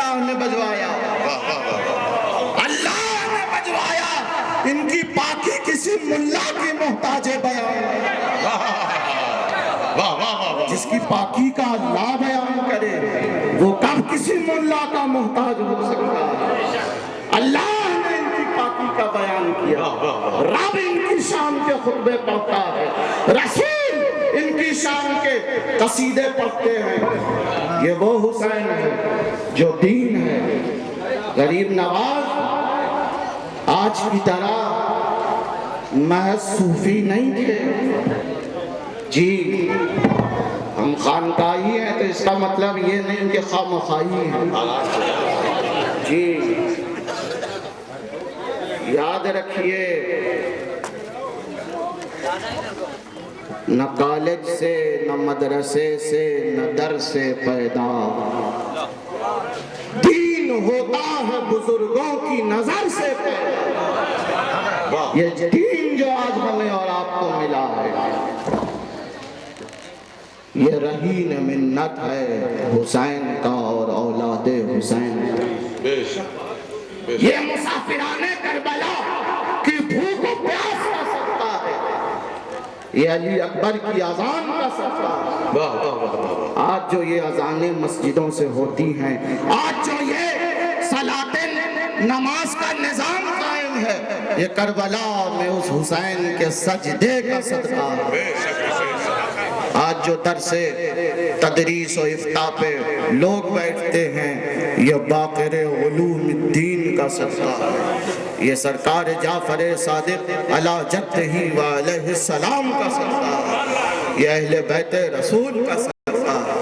اللہ نے بجوایا، اللہ نے بجوایا، ان کی پاکی کسی ملا کی محتاج بیان، جس کی پاکی کا اللہ بیان کرے وہ کب کسی ملا کا محتاج ہو سکتا ہے؟ اللہ نے ان کی پاکی کا بیان کیا، رب ان کی شان کے خطبے پڑھتا ہے، رسول ان کی شان کے قصیدے پڑھتے ہیں۔ یہ وہ حسین ہے جو دین ہے۔ غریب نواز آج کی طرح محض صوفی نہیں تھے جی، ہم خانقاہی ہیں تو اس کا مطلب یہ نہیں کہ خامخواہی ہیں جی۔ یاد رکھیے، نہ کالج سے نہ مدرسے سے نہ در سے پیدا، دین ہوتا ہے بزرگوں کی نظر سے پیدا۔ یہ دین جو آج ہمیں اور آپ کو ملا ہے، یہ رہین منت ہے حسین کا اور اولاد حسین کا۔ یہ مسافران کربلا کی بھوک و پیاس کا صدقہ ہے، یہ علی اکبر کی اذان کا صدقہ ہے۔ آج جو یہ اذانیں مسجدوں سے ہوتی ہیں، آج جو یہ صلاۃ نماز کا نظام قائم ہے، یہ کربلا میں اس حسین کے سجدے کا صدقہ ہے۔ آج جو درس تدریس و افتاء پہ لوگ بیٹھتے ہیں، یہ باقر علوم الدین کا صدقہ ہے، یہ سرکار جعفر صادق علی جدہ و علیہ السلام کا صدقہ ہے، یہ اہل بیت رسول کا صدقہ ہے،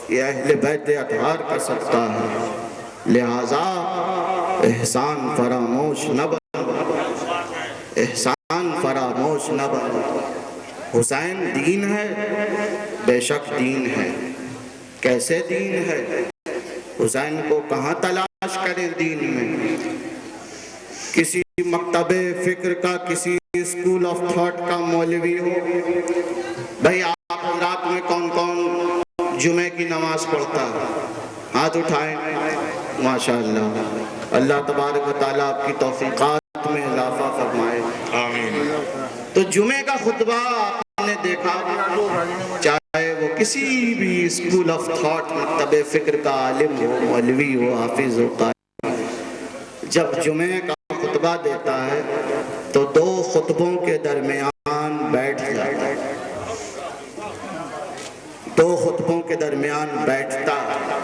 یہ اہل بیت اطہار کا صدقہ ہے۔ لہذا احسان فراموش نہ بنو، احسان فراموش نہ بنو۔ حسین دین ہے، بے شک دین ہے۔ کیسے دین ہے؟ حسین کو کہاں تلاش کریں دین میں؟ کسی مکتب فکر کا، کسی اسکول آف تھاٹ کا مولوی ہو، بھئی آپ حضرات میں کون کون جمعے کی نماز پڑھتا ہے؟ ہاتھ اٹھائیں۔ ماشاءاللہ، اللہ تبارک و تعالیٰ آپ کی توفیقات میں اضافہ فرمائے، آمین۔ تو جمعے کا خطبہ آپ نے دیکھا، چاہے وہ کسی بھی اسکول آف تھاٹ مکتب فکر کا عالم ہو، مولوی ہو، حافظ ہو، قاری، جب جمعے کا خطبہ دیتا ہے تو دو خطبوں کے درمیان بیٹھ جاتا ہے، دو خطبوں کے درمیان بیٹھتا ہے۔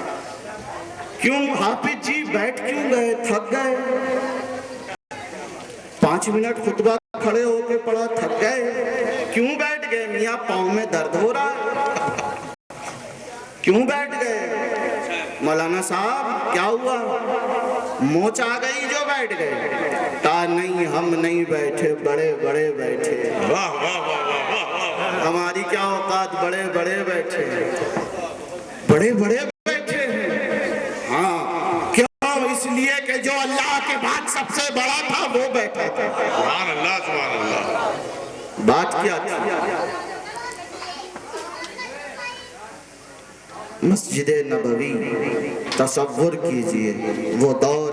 کیوں حافظ جی بیٹھ کیوں گئے؟ تھک گئے؟ 5 منٹ خطبہ کھڑے ہو کے پڑھا، تھک گئے؟ کیوں بیٹھ گئے؟ میاں پاؤں میں درد ہو رہا ہے۔ کیوں بیٹھ گئے؟ مولانا صاحب کیا ہوا؟ موچ آ گئی جو بیٹھ گئے؟ کہا نہیں، ہم نہیں بیٹھے، بڑے بڑے بیٹھے۔ ہماری کیا اوقات، بڑے بڑے بیٹھے، بڑے بڑے بیٹھے ہیں۔ ہاں، کیوں؟ اس لیے کہ جو اللہ کے بعد سب سے بڑا تھا وہ بیٹھا تھا۔ سبحان اللہ، سبحان اللہ۔ بات کیا تھی؟ مسجد نبوی تصور کیجئے، وہ دور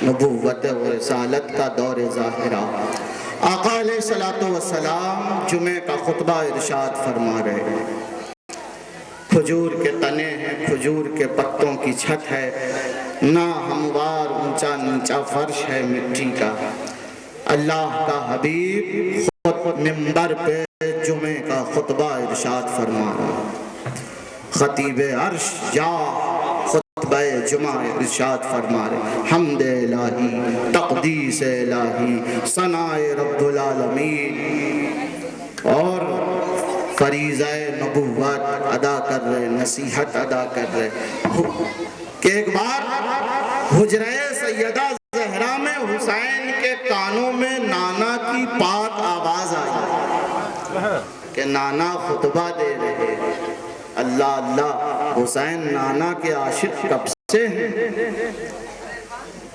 نبوت و رسالت کا دور ظاہرہ۔ آقا علیہ السلام جمعہ کا خطبہ ارشاد فرما رہے ہیں، کھجور کے تنے ہیں، کھجور کے پتوں کی چھت ہے، نہ ہموار اونچا نیچا فرش ہے مٹی کا۔ اللہ کا حبیب خود منبر پہ جمعے کا خطبہ ارشاد فرما رہا ہے۔ خطیب عرش جا خطبہ جمعہ ارشاد فرما رہے، حمد الہی، تقدیس الہی، ثناء رب العالمین، اور فریضہ نبوت ادا کر رہے، نصیحت ادا کر رہے کہ ایک بار حجرہ سیدہ زہرا میں حسین کے کانوں میں نانا کی پاک آواز آئی کہ نانا خطبہ دے رہے۔ اللہ اللہ، حسین نانا کے عاشق کب سے ہیں؟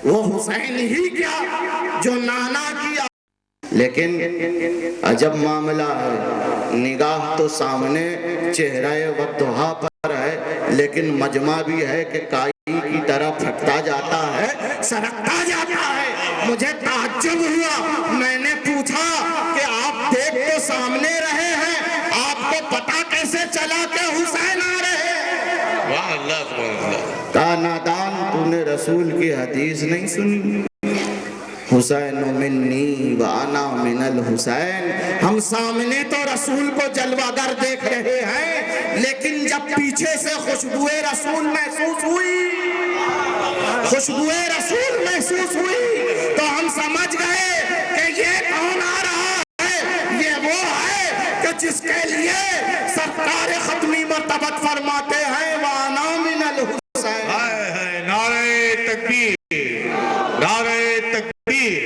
وہ حسین ہی کیا جو نانا کی، لیکن عجب معاملہ ہے، نگاہ تو سامنے چہرہ وضحا پر ہے، لیکن مجمع بھی ہے کہ کائی کی طرح پھٹتا جاتا ہے، سرکتا جاتا ہے۔ مجھے تعجب ہوا، میں نے پوچھا کہ آپ دیکھ تو سامنے رہے ہیں، آپ کو پتا کیسے چلا کہ حسین آ رہے ہیں؟ واہ اللہ سبحان اللہ۔ کہا نادان، تو نے رسول کی حدیث نہیں سنی؟ حسین منی وانا من الحسین۔ ہم سامنے تو رسول کو جلوہ گر دیکھ رہے ہیں، لیکن جب پیچھے سے خوشبوئے رسول محسوس ہوئی، خوشبوئے رسول محسوس ہوئی، تو ہم سمجھ گئے کہ یہ کون آ رہا ہے؟ یہ وہ ہے کہ جس کے لیے سرکار ختمی مرتبت فرماتے ہیں وانا من الحسین۔ نعرہ تکبیر، نعرہ تکبیر،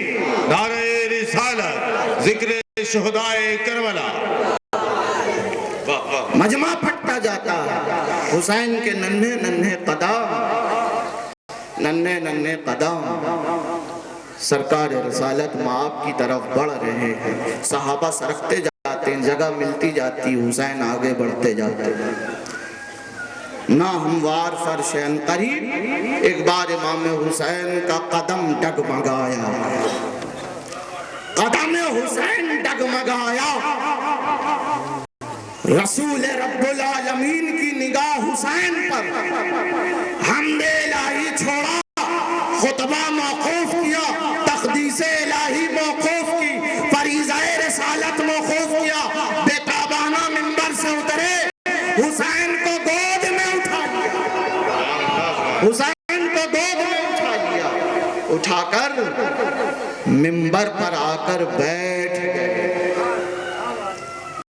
نعرہ رسالت، ذکر شہدائے کربلا۔ مجمع پھٹتا جاتا ہے، حسین کے ننھے ننھے قدم، ننھے ننھے قدم سرکار رسالت مآب کی طرف بڑھ رہے ہیں۔ صحابہ سرکتے جاتے ہیں، جگہ ملتی جاتی، حسین آگے بڑھتے جاتے ہیں۔ نہ ہموار فرش قریب، ایک بار امام حسین کا قدم ڈگمگایا، قدم حسین ڈگمگایا، رسول رب العالمین کی نگاہ حسین پر، حمد الہی چھوڑا، خطبہ موقوف کیا، تقدیس الہی موقوف کی، فریضہ رسالت موقوف کیا، بےتابانہ منبر سے اترے، حسین کو گود میں اٹھا لیا، حسین کو گود میں اٹھا لیا، اٹھا کر منبر پر آ کر بیٹھ گئے،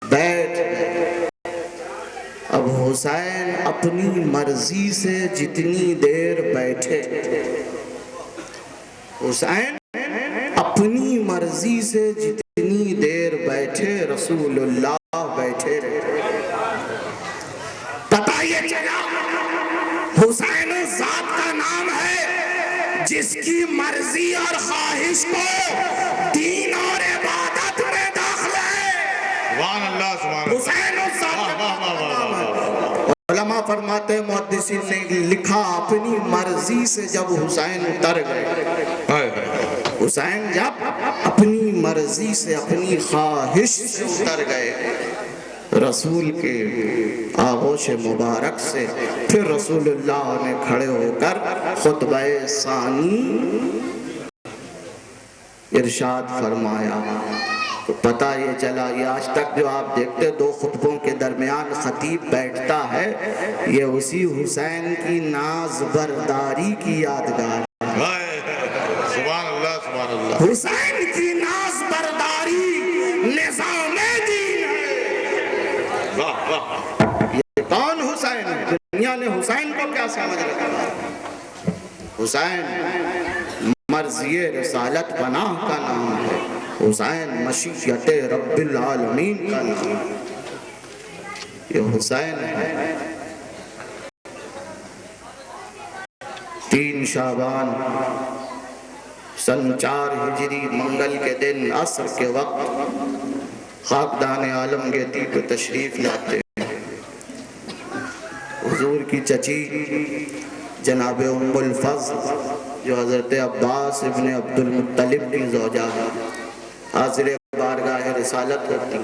بیٹھ گئے۔ اب حسین اپنی مرضی سے جتنی دیر بیٹھے، حسین اپنی مرضی سے جتنی دیر بیٹھے، رسول اللہ بیٹھے رہے۔ پتہ یہ چلا حسین ذات کا نام ہے جس کی مرضی اور خواہش کو دین اور عبادت میں داخل ہے۔ سبحان اللہ سبحان اللہ۔ حسین ذات کا نام ہے۔ علماء فرماتے ہیں، محدثین نے لکھا اپنی مرضی سے جب حسین اتر گئے، حسین جب اپنی مرضی سے اپنی خواہش سے اتر گئے، رسول کے آغوش مبارک سے پھر رسول اللہ نے کھڑے ہو کر خطبہ ثانی ارشاد فرمایا۔ تو پتہ یہ چلا، یہ آج تک جو آپ دیکھتے دو خطبوں کے درمیان خطیب بیٹھتا ہے، یہ اسی حسین کی ناز برداری کی یادگار ہے۔ سبحان اللہ سبحان اللہ۔ حسین کی ناز برداری نظام دین ہے۔ یہ کون حسین ہے؟ دنیا نے حسین کو کیا سمجھ رکھا ہے؟ حسین مرضی رسالت پناہ کا نام ہے، حسین مشیت رب العالمین کا نام ہے، یہ حسین ہے۔ 3 شعبان سن 4 ہجری منگل کے دن عصر کے وقت خاکدان عالمگیری کو تشریف لاتے ہیں۔ حضور کی چچی جناب ام الفضل جو حضرت عباس ابن عبد المطلب کی زوجہ ہے، حاضر بارگاہ رسالت ہوتی،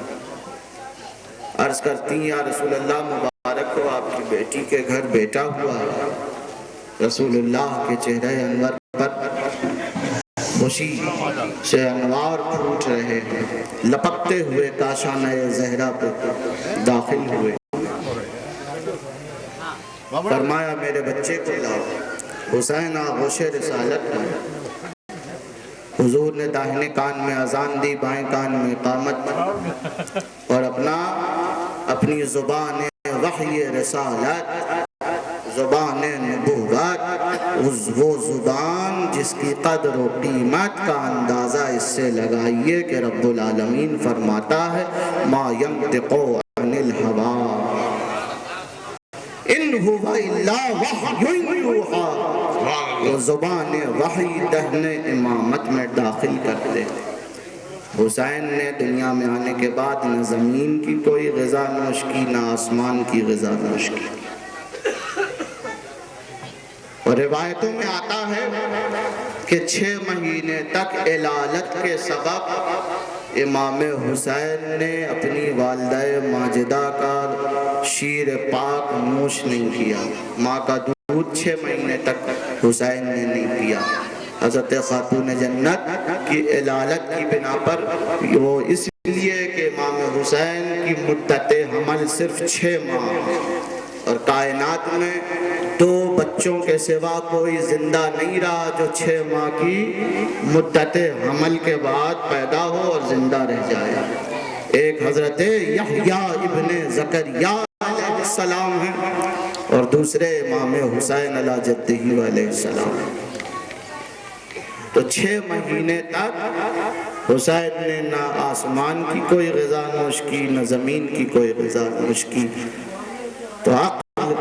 عرض کرتی ہیں یا رسول اللہ مبارک ہو، آپ کی بیٹی کے گھر بیٹا ہوا ہے۔ رسول اللہ کے چہرہ انور پر خوشی سے انوار پھوٹ رہے ہیں، لپکتے ہوئے کاشانہ زہرا پہ داخل ہوئے، فرمایا میرے بچے کو لاؤ۔ حسین آغوش رسالت میں، حضور نے داہنے کان میں اذان دی، بائیں کان میں اقامت، اور اپنی زبان وحی رسالت، زبان نبوت، وہ زبان جس کی قدر و قیمت کا اندازہ اس سے لگائیے کہ رب العالمین فرماتا ہے ما ينطق عن الهوى ان هو الا وحی یوحی۔ وہ زبان وحی دہن امامت میں داخل کرتے۔ حسین نے دنیا میں آنے کے بعد نہ زمین کی کوئی غذا نوش کی، نہ آسمان کی غذا نوش کی۔ اور روایتوں میں آتا ہے کہ 6 مہینے تک علالت کے سبب امام حسین نے اپنی والدہ ماجدہ کا شیر پاک نوش نہیں کیا، ماں کا دودھ 6 مہینے تک حسین نے نہیں پیا۔ حضرت خاتون جنت کی علالت کی بنا پر وہ اس لیے کہ امام حسین کی مدت حمل صرف 6 ماہ اور کائنات میں 2 بچوں کے سوا کوئی زندہ نہیں رہا جو 6 ماہ کی مدت حمل کے بعد پیدا ہو اور زندہ رہ جائے۔ ایک حضرت یحییٰ ابن زکریا علیہ السلام ہیں اور دوسرے امام حسین علیہ جدہ علیہ السلام۔ تو 6 مہینے تک حسین نے نہ آسمان کی کوئی غذا نوش کی نہ زمین کی کوئی غذا نوش کی۔ تو عقل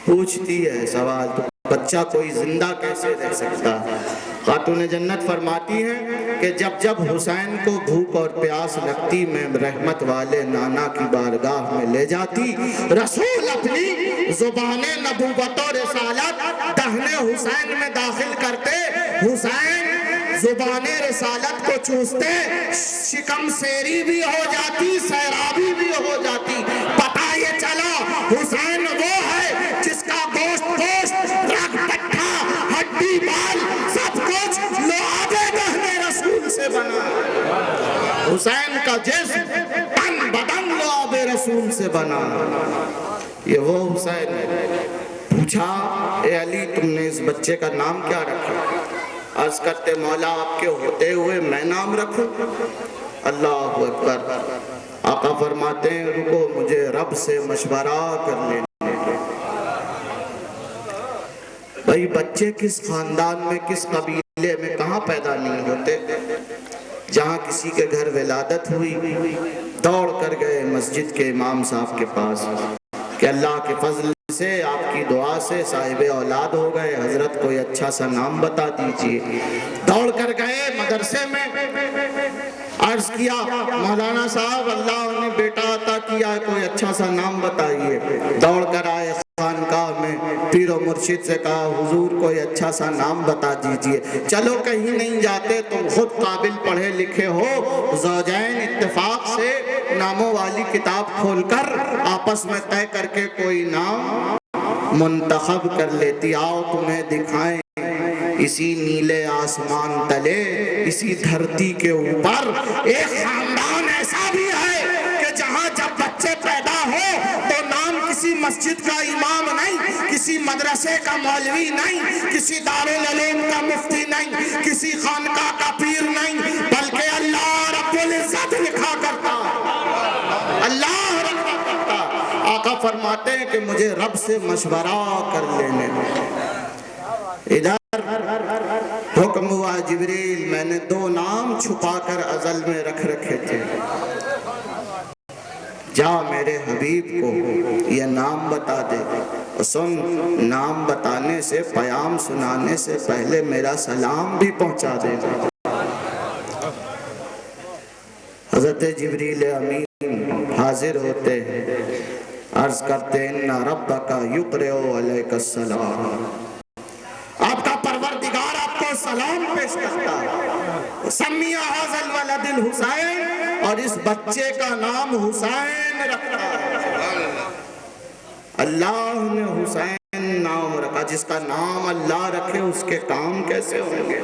پوچھتی ہے سوال، تو بچہ کوئی زندہ کیسے رہ سکتا ہے؟ خاتون جنت فرماتی ہیں کہ جب جب حسین کو بھوک اور پیاس لگتی میں رحمت والے نانا کی بارگاہ میں لے جاتی، رسول اپنی زبان نبوت و رسالت دہنے حسین میں داخل کرتے، حسین زبان رسالت کو چوستے، شکم سیری بھی ہو جاتی، سیرابی بھی ہو جاتی۔ پتہ یہ چلا حسین وہ ہے جس کا گوشت رگ پٹھا ہڈی بال سب کچھ لعاب دہنے رسول سے بنا۔ حسین کا جسم تن بدن لعاب رسول سے بنا، یہ وہ حسین ہے۔ پوچھا اے علی تم نے اس بچے کا نام کیا رکھا؟ عرض کرتے مولا آپ کے ہوتے ہوئے میں نام رکھوں؟ اللہ اکبر۔ آقا فرماتے ہیں رکو مجھے رب سے مشورہ کر لینے دو۔ بھائی بچے کس خاندان میں کس قبیلے میں کہاں پیدا نہیں ہوتے؟ جہاں کسی کے گھر ولادت ہوئی دوڑ کر گئے مسجد کے امام صاحب کے پاس کہ اللہ کے فضل سے آپ کی دعا سے صاحب اولاد ہو گئے، حضرت کوئی اچھا سا نام بتا دیجئے۔ دوڑ کر گئے مدرسے میں، عرض کیا مولانا صاحب اللہ نے بیٹا عطا کیا ہے، کوئی اچھا سا نام بتائیے۔ دوڑ کر آئے خانقاہ میں، پیر و مرشد سے کہا حضور کوئی اچھا سا نام بتا دیجئے۔ چلو کہیں نہیں جاتے، تم خود قابل پڑھے لکھے ہو، زوجین اتفاق سے ناموں والی کتاب کھول کر آپس میں طے کر کے کوئی نام منتخب کر لیتی، آؤ تمہیں دکھائیں اسی نیلے آسمان تلے اسی دھرتی کے اوپر ایک خاندان ایسا بھی ہے کہ جہاں جب بچے پیدا ہو تو نام کسی مسجد کا امام نہیں، کسی مدرسے کا مولوی نہیں، کسی دارالعلوم کا مفتی نہیں، کسی خانقاہ کا پیر نہیں، بلکہ اللہ رب العزت لکھا کرتا، اللہ رکھا کرتا۔ آقا فرماتے ہیں کہ مجھے رب سے مشورہ کر لینے ادھر حکم ہوا جبریل میں نے 2 نام چھپا کر ازل میں رکھ رکھے تھے، جا میرے حبیب کو یہ نام بتا دے، سن نام بتانے سے پیام سنانے سے پہلے میرا سلام بھی پہنچا دے۔ حضرت جبریل امین حاضر ہوتے ہیں، عرض کرتے ان ربک یقرئ علیک السلام، آپ کا پروردگار آپ کو سلام پیش کرتا ہے۔ سمیہ ھذا الولد الحسین، اور اس بچے کا نام حسین رکھا ہے۔ اللہ نے حسین نام رکھا، جس کا نام اللہ رکھے اس کے کام کیسے ہوں گے؟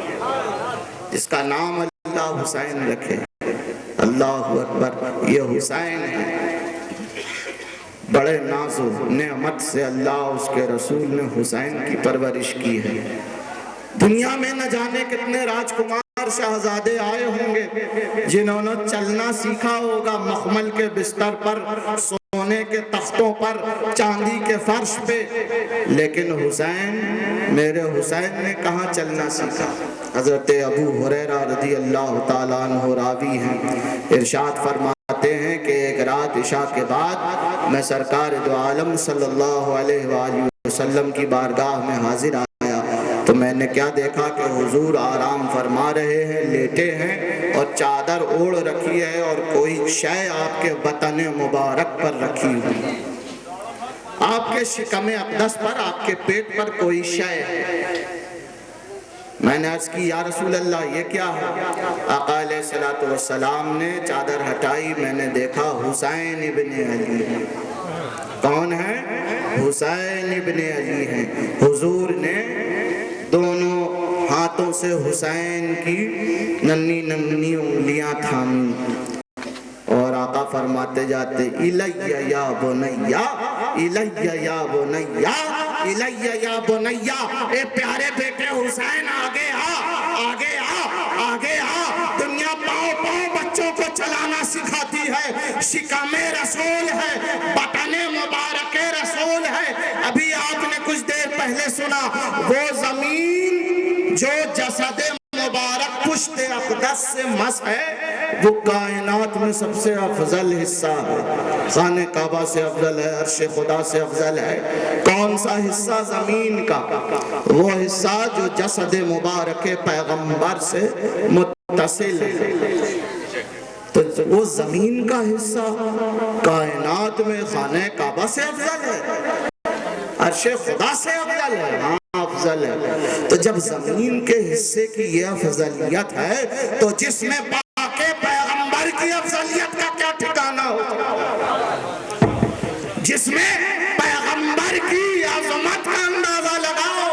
جس کا نام اللہ حسین رکھے، اللہ اکبر۔ یہ حسین ہے، بڑے ناز و نعمت سے اللہ اس کے رسول نے حسین کی پرورش کی ہے۔ دنیا میں نہ جانے کتنے راجکمار شہزادے آئے ہوں گے جنہوں نے چلنا سیکھا ہوگا مخمل کے بستر پر، سونے کے تختوں پر، چاندی کے فرش پہ، لیکن حسین، میرے حسین نے کہاں چلنا سیکھا؟ حضرت ابو ہریرہ رضی اللہ تعالیٰ عنہ راوی ہیں، ارشاد فرماتے ہیں کہ ایک رات عشاء کے بعد میں سرکار دو عالم صلی اللہ علیہ وآلہ وسلم کی بارگاہ میں حاضر آیا تو میں نے کیا دیکھا کہ حضور آرام فرما رہے ہیں، لیٹے ہیں اور چادر اوڑھ رکھی ہے اور کوئی شے آپ کے بطن مبارک پر رکھی ہوئی۔ آپ کے شکم اقدس پر، آپ کے پیٹ پر کوئی شے ہے۔ میں نے عرض کی یا رسول اللہ یہ کیا ہے؟ آقا علیہ السلام نے چادر ہٹائی، میں نے دیکھا حسین ابن علی ہے۔ کون ہے؟ حسین ابن علی ہیں۔ حضور نے دونوں ہاتھوں سے حسین کی ننھی ننھی انگلیاں تھامی اور آقا فرماتے جاتے الیہ یا بنیا، الیہ یا بنیا، الیہ یا بنیا، اے پیارے بیٹے حسین آگے آ، آگے آ، آگے آ۔ دنیا پاؤں پاؤں بچوں کو چلانا سکھاتی ہے، شکم رسول ہے، بطن مبارک رسول ہے۔ ابھی آپ نے کچھ دیر پہلے سنا، وہ زمین جو جسد مبارک پشت اقدس سے مس ہے، وہ کائنات میں سب سے افضل حصہ ہے۔ خانہ کعبہ سے افضل ہے، عرش خدا سے افضل ہے۔ کون سا حصہ؟ زمین کا، وہ حصہ جو جسد مبارک پیغمبر سے متصل ہے۔ تو وہ زمین کا حصہ کائنات میں خانہ کعبہ سے افضل ہے، عرش خدا سے افضل ہے، ہاں افضل ہے۔ تو جب زمین کے حصے کی یہ افضلیت ہے تو جس میں پاک پیغمبر کی افضلیت کا کیا ٹھکانہ ہوگا؟ جس میں پیغمبر کی عظمت کا اندازہ لگاؤ۔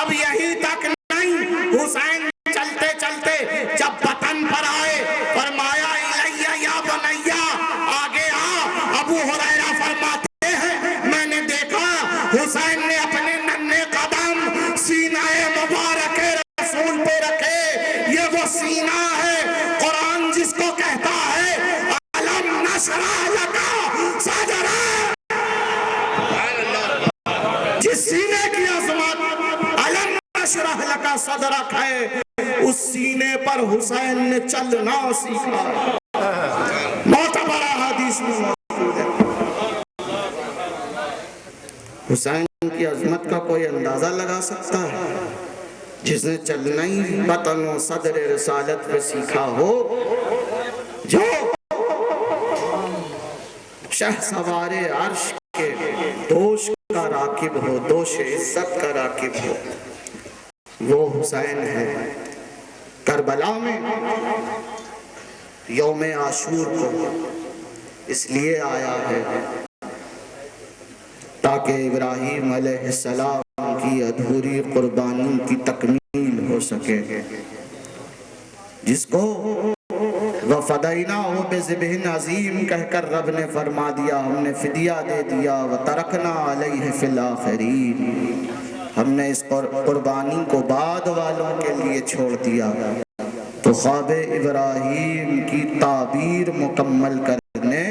اب یہی تک نہیں، حسین چلتے چلتے جب وطن پر آئے فرمایا الیہ یا بنیا، آگے آ۔ ابو ہریرہ فرماتے ہیں میں نے دیکھا حسین نے اپنے ننھے قدم سینہ مبارک رسول پہ رکھے۔ یہ وہ سینہ ہے قرآن جس کو کہتا ہے الم نشرح لک صدرک، جس سینے کی عظمت الم نشرح لک صدرک ہے، اس سینے پر حسین نے چلنا سیکھا۔ معتبر حدیث میں موجود ہے۔ حسین کی عظمت کا کوئی اندازہ لگا سکتا ہے؟ جس نے چلنا ہی بطن و صدر رسالت پہ سیکھا ہو، جو شہ سوار عرش کے دوش کا راکب ہو، دوش عزت کا راکب ہو، وہ حسین ہے۔ کربلا میں یوم عاشور کو اس لیے آیا ہے تاکہ ابراہیم علیہ السلام کی ادھوری قربانی کی تکمیل ہو سکے، جس کو وَفَدَيْنَاهُ بِذِبْحٍ عَظِيمٍ کہہ کر رب نے فرما دیا، ہم نے فدیہ دے دیا، وَتَرَكْنَا عَلَيْهِ فِي الْآخِرِينَ، ہم نے اس قربانی کو بعد والوں کے لیے چھوڑ دیا۔ تو خواب ابراہیم کی تعبیر مکمل کرنے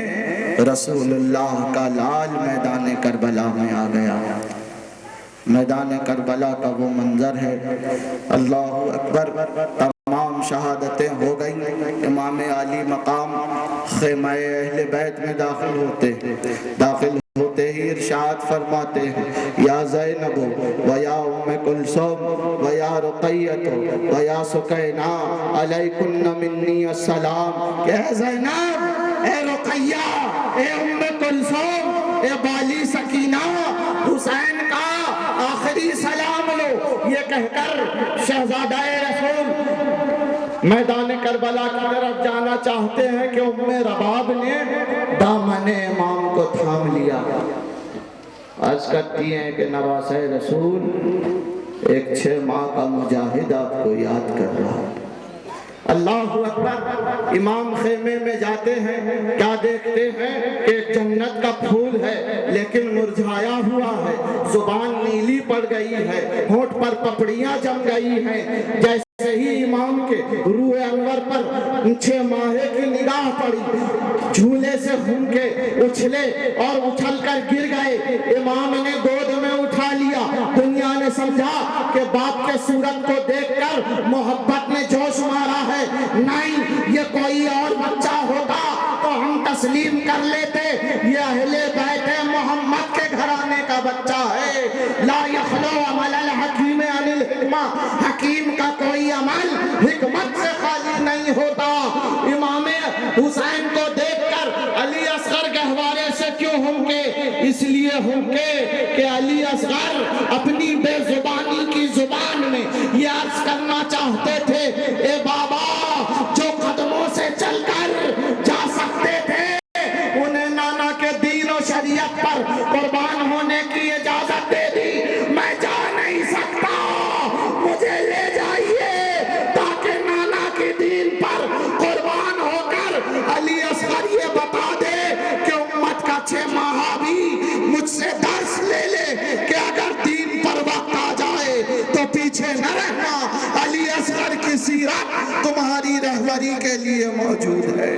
رسول اللہ کا لال میدان کربلا میں آ گیا۔ میدان کربلا کا وہ منظر ہے، اللہ اکبر، تمام شہادتیں ہو گئی، امام علی مقام خیمہ اہل بیت میں داخل ہوتے ہی ارشاد فرماتے ہیں یا زینب و یا ام کلثوم و یا رقیت و یا سکینہ علیکن منی السلام، کہ اے زینب، اے رقیہ، اے ام کلثوم، اے بالی سکینہ، حسین کا آخری سلام لو۔ یہ کہہ کر شہزادہ رسول میدان کربلا کی طرف جانا چاہتے ہیں کہ ام رباب نے دامن امام کو تھام لیا۔ عرض کرتی ہیں کہ نواسہ رسول ایک 6 ماہ کا مجاہد آپ کو یاد کر رہا۔ اللہ اکبر، امام خیمے میں جاتے ہیں، کیا دیکھتے ہیں کہ جنت کا پھول ہے لیکن مرجھایا ہوا ہے، زبان نیلی پڑ گئی ہے، ہونٹ پر پپڑیاں جم گئی ہیں۔ جیسے ہی امام کے روح انور پر 6 ماہے کی نگاہ پڑی، جھولے سے گھوم کے اچھلے اور اچھل کر گر گئے۔ امام نے گود میں اٹھا لیا۔ دنیا نے سمجھا کہ باپ کے صورت کو دیکھ کر محبت نے جوش مارا ہے، نہیں، یہ کوئی اور بچہ ہوتا تو ہم تسلیم کر لیتے، یہ اہل بیت محمد کے گھرانے کا بچہ ہے۔ لا یخلو عمل الحکیم عن الحکمہ، حکیم کا کوئی عمل حکمت سے خالی نہیں ہوتا۔ امام حسین کو دیکھ کر علی اصغر گہوارے سے کیوں ہونکے؟ اس لیے ہونکے کہ علی اصغر اپنی بے زبانی کی زبان میں یہ عرض کرنا چاہتے تھے، اے بابا جو قدموں سے چل کر جا سکتے تھے انہیں نانا کے دین و شریعت پر قربان ہونے کی اجازت دے دی، میں جا نہیں سکتا، مجھے لے جائیے تاکہ نانا کے دین پر قربان ہو کر علی اصغر یہ بتا دے کہ امت کا 6 ماہ بھی مجھ سے درس لے لے کہ اگر دین پر وقت آ جائے تو پیچھے نہ رہنا، علی اصغر کی سیرت تمہاری رہبری کے لیے موجود ہے۔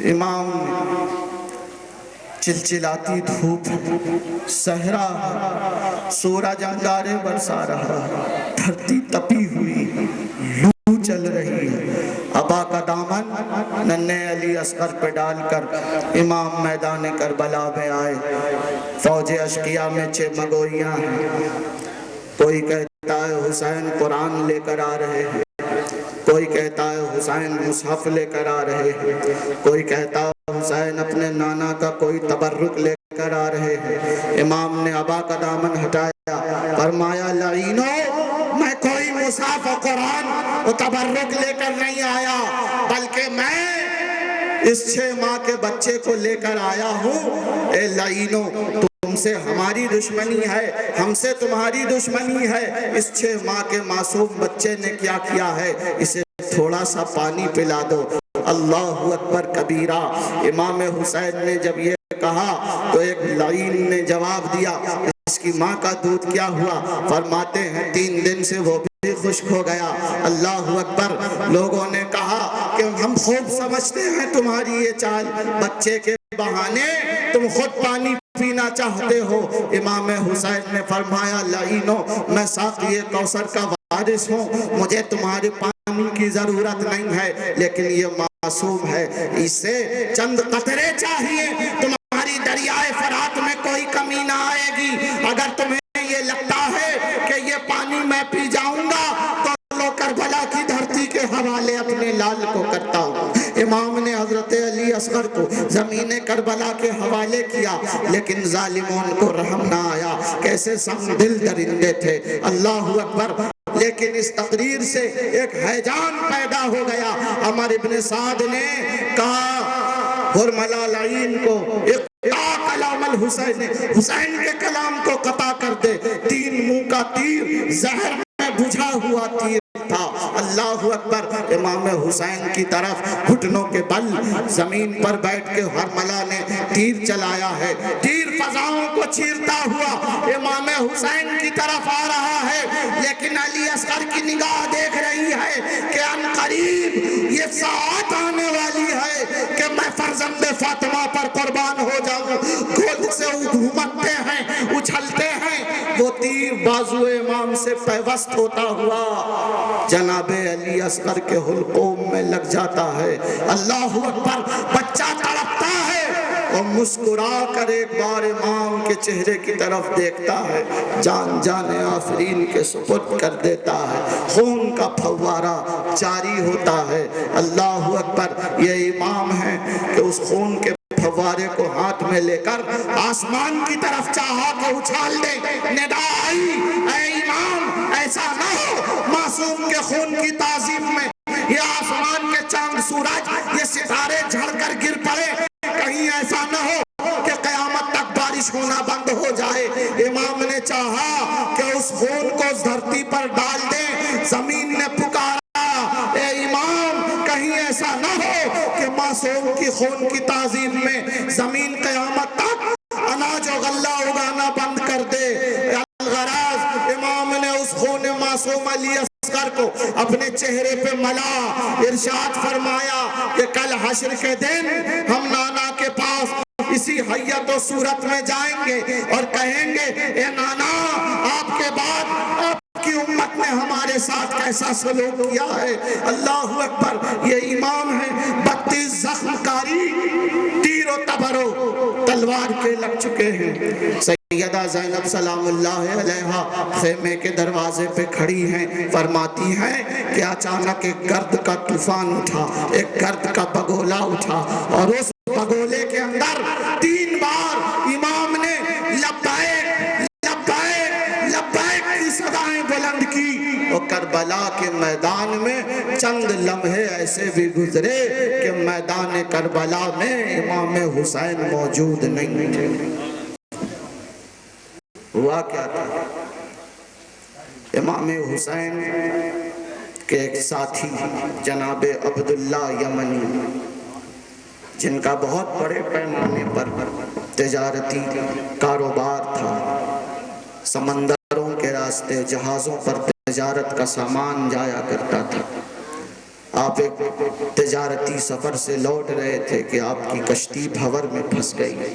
امام چلچلاتی دھوپ صحرا سورج انگارے برسا رہا، دھرتی تپی ہوئی، لو چل رہی ہے، ابا کا دامن ننھے علی اصغر پہ ڈال کر امام میدان کربلا میں آئے۔ فوج اشقیاء میں 6 مگوئیاں ہیں، کوئی کہتا ہے حسین قرآن لے کر آ رہے ہیں، کوئی کہتا ہے حسین مصحف لے کر آ رہے ہیں، کوئی کہتا ہے حسین اپنے نانا کا کوئی تبرک لے کر آ رہے ہیں۔ امام نے ابا کا دامن ہٹایا، فرمایا لعینو میں کوئی مصحف و قرآن و تبرک لے کر نہیں آیا، بلکہ میں اس 6 ماہ کے بچے کو لے کر آیا ہوں۔ اے لعینو تم سے ہماری دشمنی ہے، ہم سے تمہاری دشمنی ہے، اس 6 ماہ کے معصوم بچے نے کیا کیا ہے، اسے تھوڑا سا پانی پلا دو۔ اللہ اکبر کبیرہ۔ امام حسین نے جب یہ کہا تو ایک لعین نے جواب دیا اس کی ماں کا دودھ کیا ہوا؟ فرماتے ہیں 3 دن سے وہ بھی خشک ہو گیا۔ اللہ اکبر۔ لوگوں نے کہا کہ ہم خوب سمجھتے ہیں تمہاری یہ چال، بچے کے بہانے تم خود پانی پینا چاہتے ہو۔ امام حسین نے فرمایا لعینو میں ساقی کوثر کا وارث ہوں، مجھے تمہارے پانی کی ضرورت نہیں ہے، لیکن یہ معصوم ہے، اسے چند قطرے چاہیے، تمہاری دریائے فرات میں کوئی کمی نہ آئے گی۔ اگر تمہیں یہ لگتا ہے کہ یہ پانی میں پی جاؤں گا تو لو کربلا کی دھرتی کے حوالے اپنے لال کو کرتا ہوں۔ امام نے حضرت علی اصغر کو زمین کربلا کے حوالے کیا، لیکن ظالمون کو رحم نہ آیا، کیسے سنگ دل درندے تھے۔ اللہ اکبر۔ لیکن اس تقریر سے ایک ہیجان پیدا ہو گیا۔ عمر ابن سعد نے کہا حرملہ لعین کو اقطع کلام الحسین، حسین کے کلام کو قطع کر دے۔ 3 منہ کا تیر زہر میں بجھا ہوا تیر تھا۔ اللہ اکبر۔ امام حسین کی طرف گھٹنوں کے بل زمین پر بیٹھ کے حرملہ نے تیر چلایا ہے، تیر فضاؤں کو چیرتا ہوا امام حسین کی طرف آ رہا ہے، لیکن علی اصغر کی نگاہ دیکھ رہی ہے کہ ان قریب یہ ساعت آنے والی ہے کہ میں فرزند فاطمہ پر قربان ہو جاؤں۔ گود سے گھومتے ہیں، اچھلتے ہیں، وہ تیر بازو امام سے پیوست ہوتا ہوا جناب علی اصغر کے حلقوم میں لگ جاتا ہے۔ اللہ اکبر۔ بچہ تڑپتا ہے اور مسکرا کر ایک بار امام کے چہرے کی طرف دیکھتا ہے، جان جانے آفرین کے سپرد کر دیتا ہے، خون کا پھوارہ جاری ہوتا ہے۔ اللہ اکبر۔ یہ امام ہے کہ اس خون کے پھوارے کو ہاتھ میں لے کر آسمان کی طرف چاہا کہ اچھال دے۔ ندا آئی اے امام ایسا نہ ہو معصوم کے خون کی تعظیم میں یہ آسمان کے چاند سورج یہ ستارے جھڑ کر گر پڑے، کہیں ایسا نہ ہو کہ قیامت تک بارش ہونا بند ہو جائے۔ امام نے چاہا کہ اس خون کو اس دھرتی پر ڈال دیں۔ زمین نے پکارا اے امام کہیں ایسا نہ ہو کہ معصوم کی خون کی تعظیم میں زمین قیامت تک اناج و غلہ اگانا بند کر دے۔ الغراض امام نے اس خون معصوم علی اصغر کو اپنے چہرے پہ ملا، ارشاد فرمایا کہ کل حشر کے دن ہم نانا کے پاس اسی حیت و صورت میں جائیں گے اور کہیں گے اے نانا آپ کے بعد آپ کی امت نے ہمارے ساتھ کیسا سلوک کیا ہے۔ اللہ اکبر۔ یہ امام ہے 32 زخم کاری تیر و تبر و تلوار کے لگ چکے ہیں۔ سیدہ زینب سلام اللہ علیہا خیمے کے دروازے پہ کھڑی ہیں، فرماتی ہیں کہ اچانک ایک گرد کا طوفان اٹھا، ایک گرد کا بگولا اٹھا، اور اس بگولے کے اندر 3 بار امام نے لبیک لبیک لبیک کی صدائیں بلند کی، اور کربلا کے میدان میں چند لمحے ایسے بھی گزرے کہ میدان کربلا میں امام حسین موجود نہیں تھے۔ ہوا کیا تھا؟ امام حسین کے ایک ساتھی جناب عبداللہ یمنی، جن کا بہت بڑے پیمانے پر تجارتی کاروبار تھا، سمندروں کے راستے جہازوں پر تجارت کا سامان جایا کرتا تھا۔ آپ ایک تجارتی سفر سے لوٹ رہے تھے کہ آپ کی کشتی بھور میں پھنس گئی،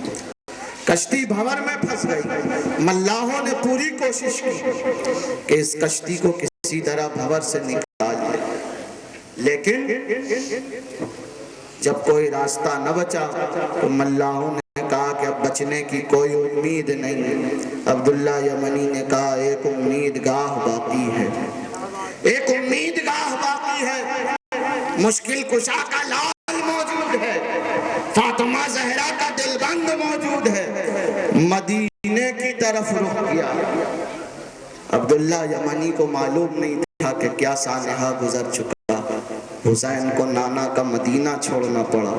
کشتی بھور میں پھنس گئی۔ ملاحوں نے پوری کوشش کی کہ اس کشتی کو کسی طرح بھور سے نکال لے، لیکن جب کوئی راستہ نہ بچا تو ملاحوں نے کہا کہ اب بچنے کی کوئی امید نہیں ہے۔ عبداللہ یمنی نے کہا ایک امید گاہ باقی ہے، ایک امید گاہ باقی ہے، مشکل کشا کا لال موجود ہے، فاطمہ زہرا کا دلبند موجود ہے۔ مدینے کی طرف رخ کیا۔ عبداللہ یمنی کو معلوم نہیں تھا کہ کیا سانحہ گزر چکا۔ حسین کو نانا کا مدینہ چھوڑنا پڑا،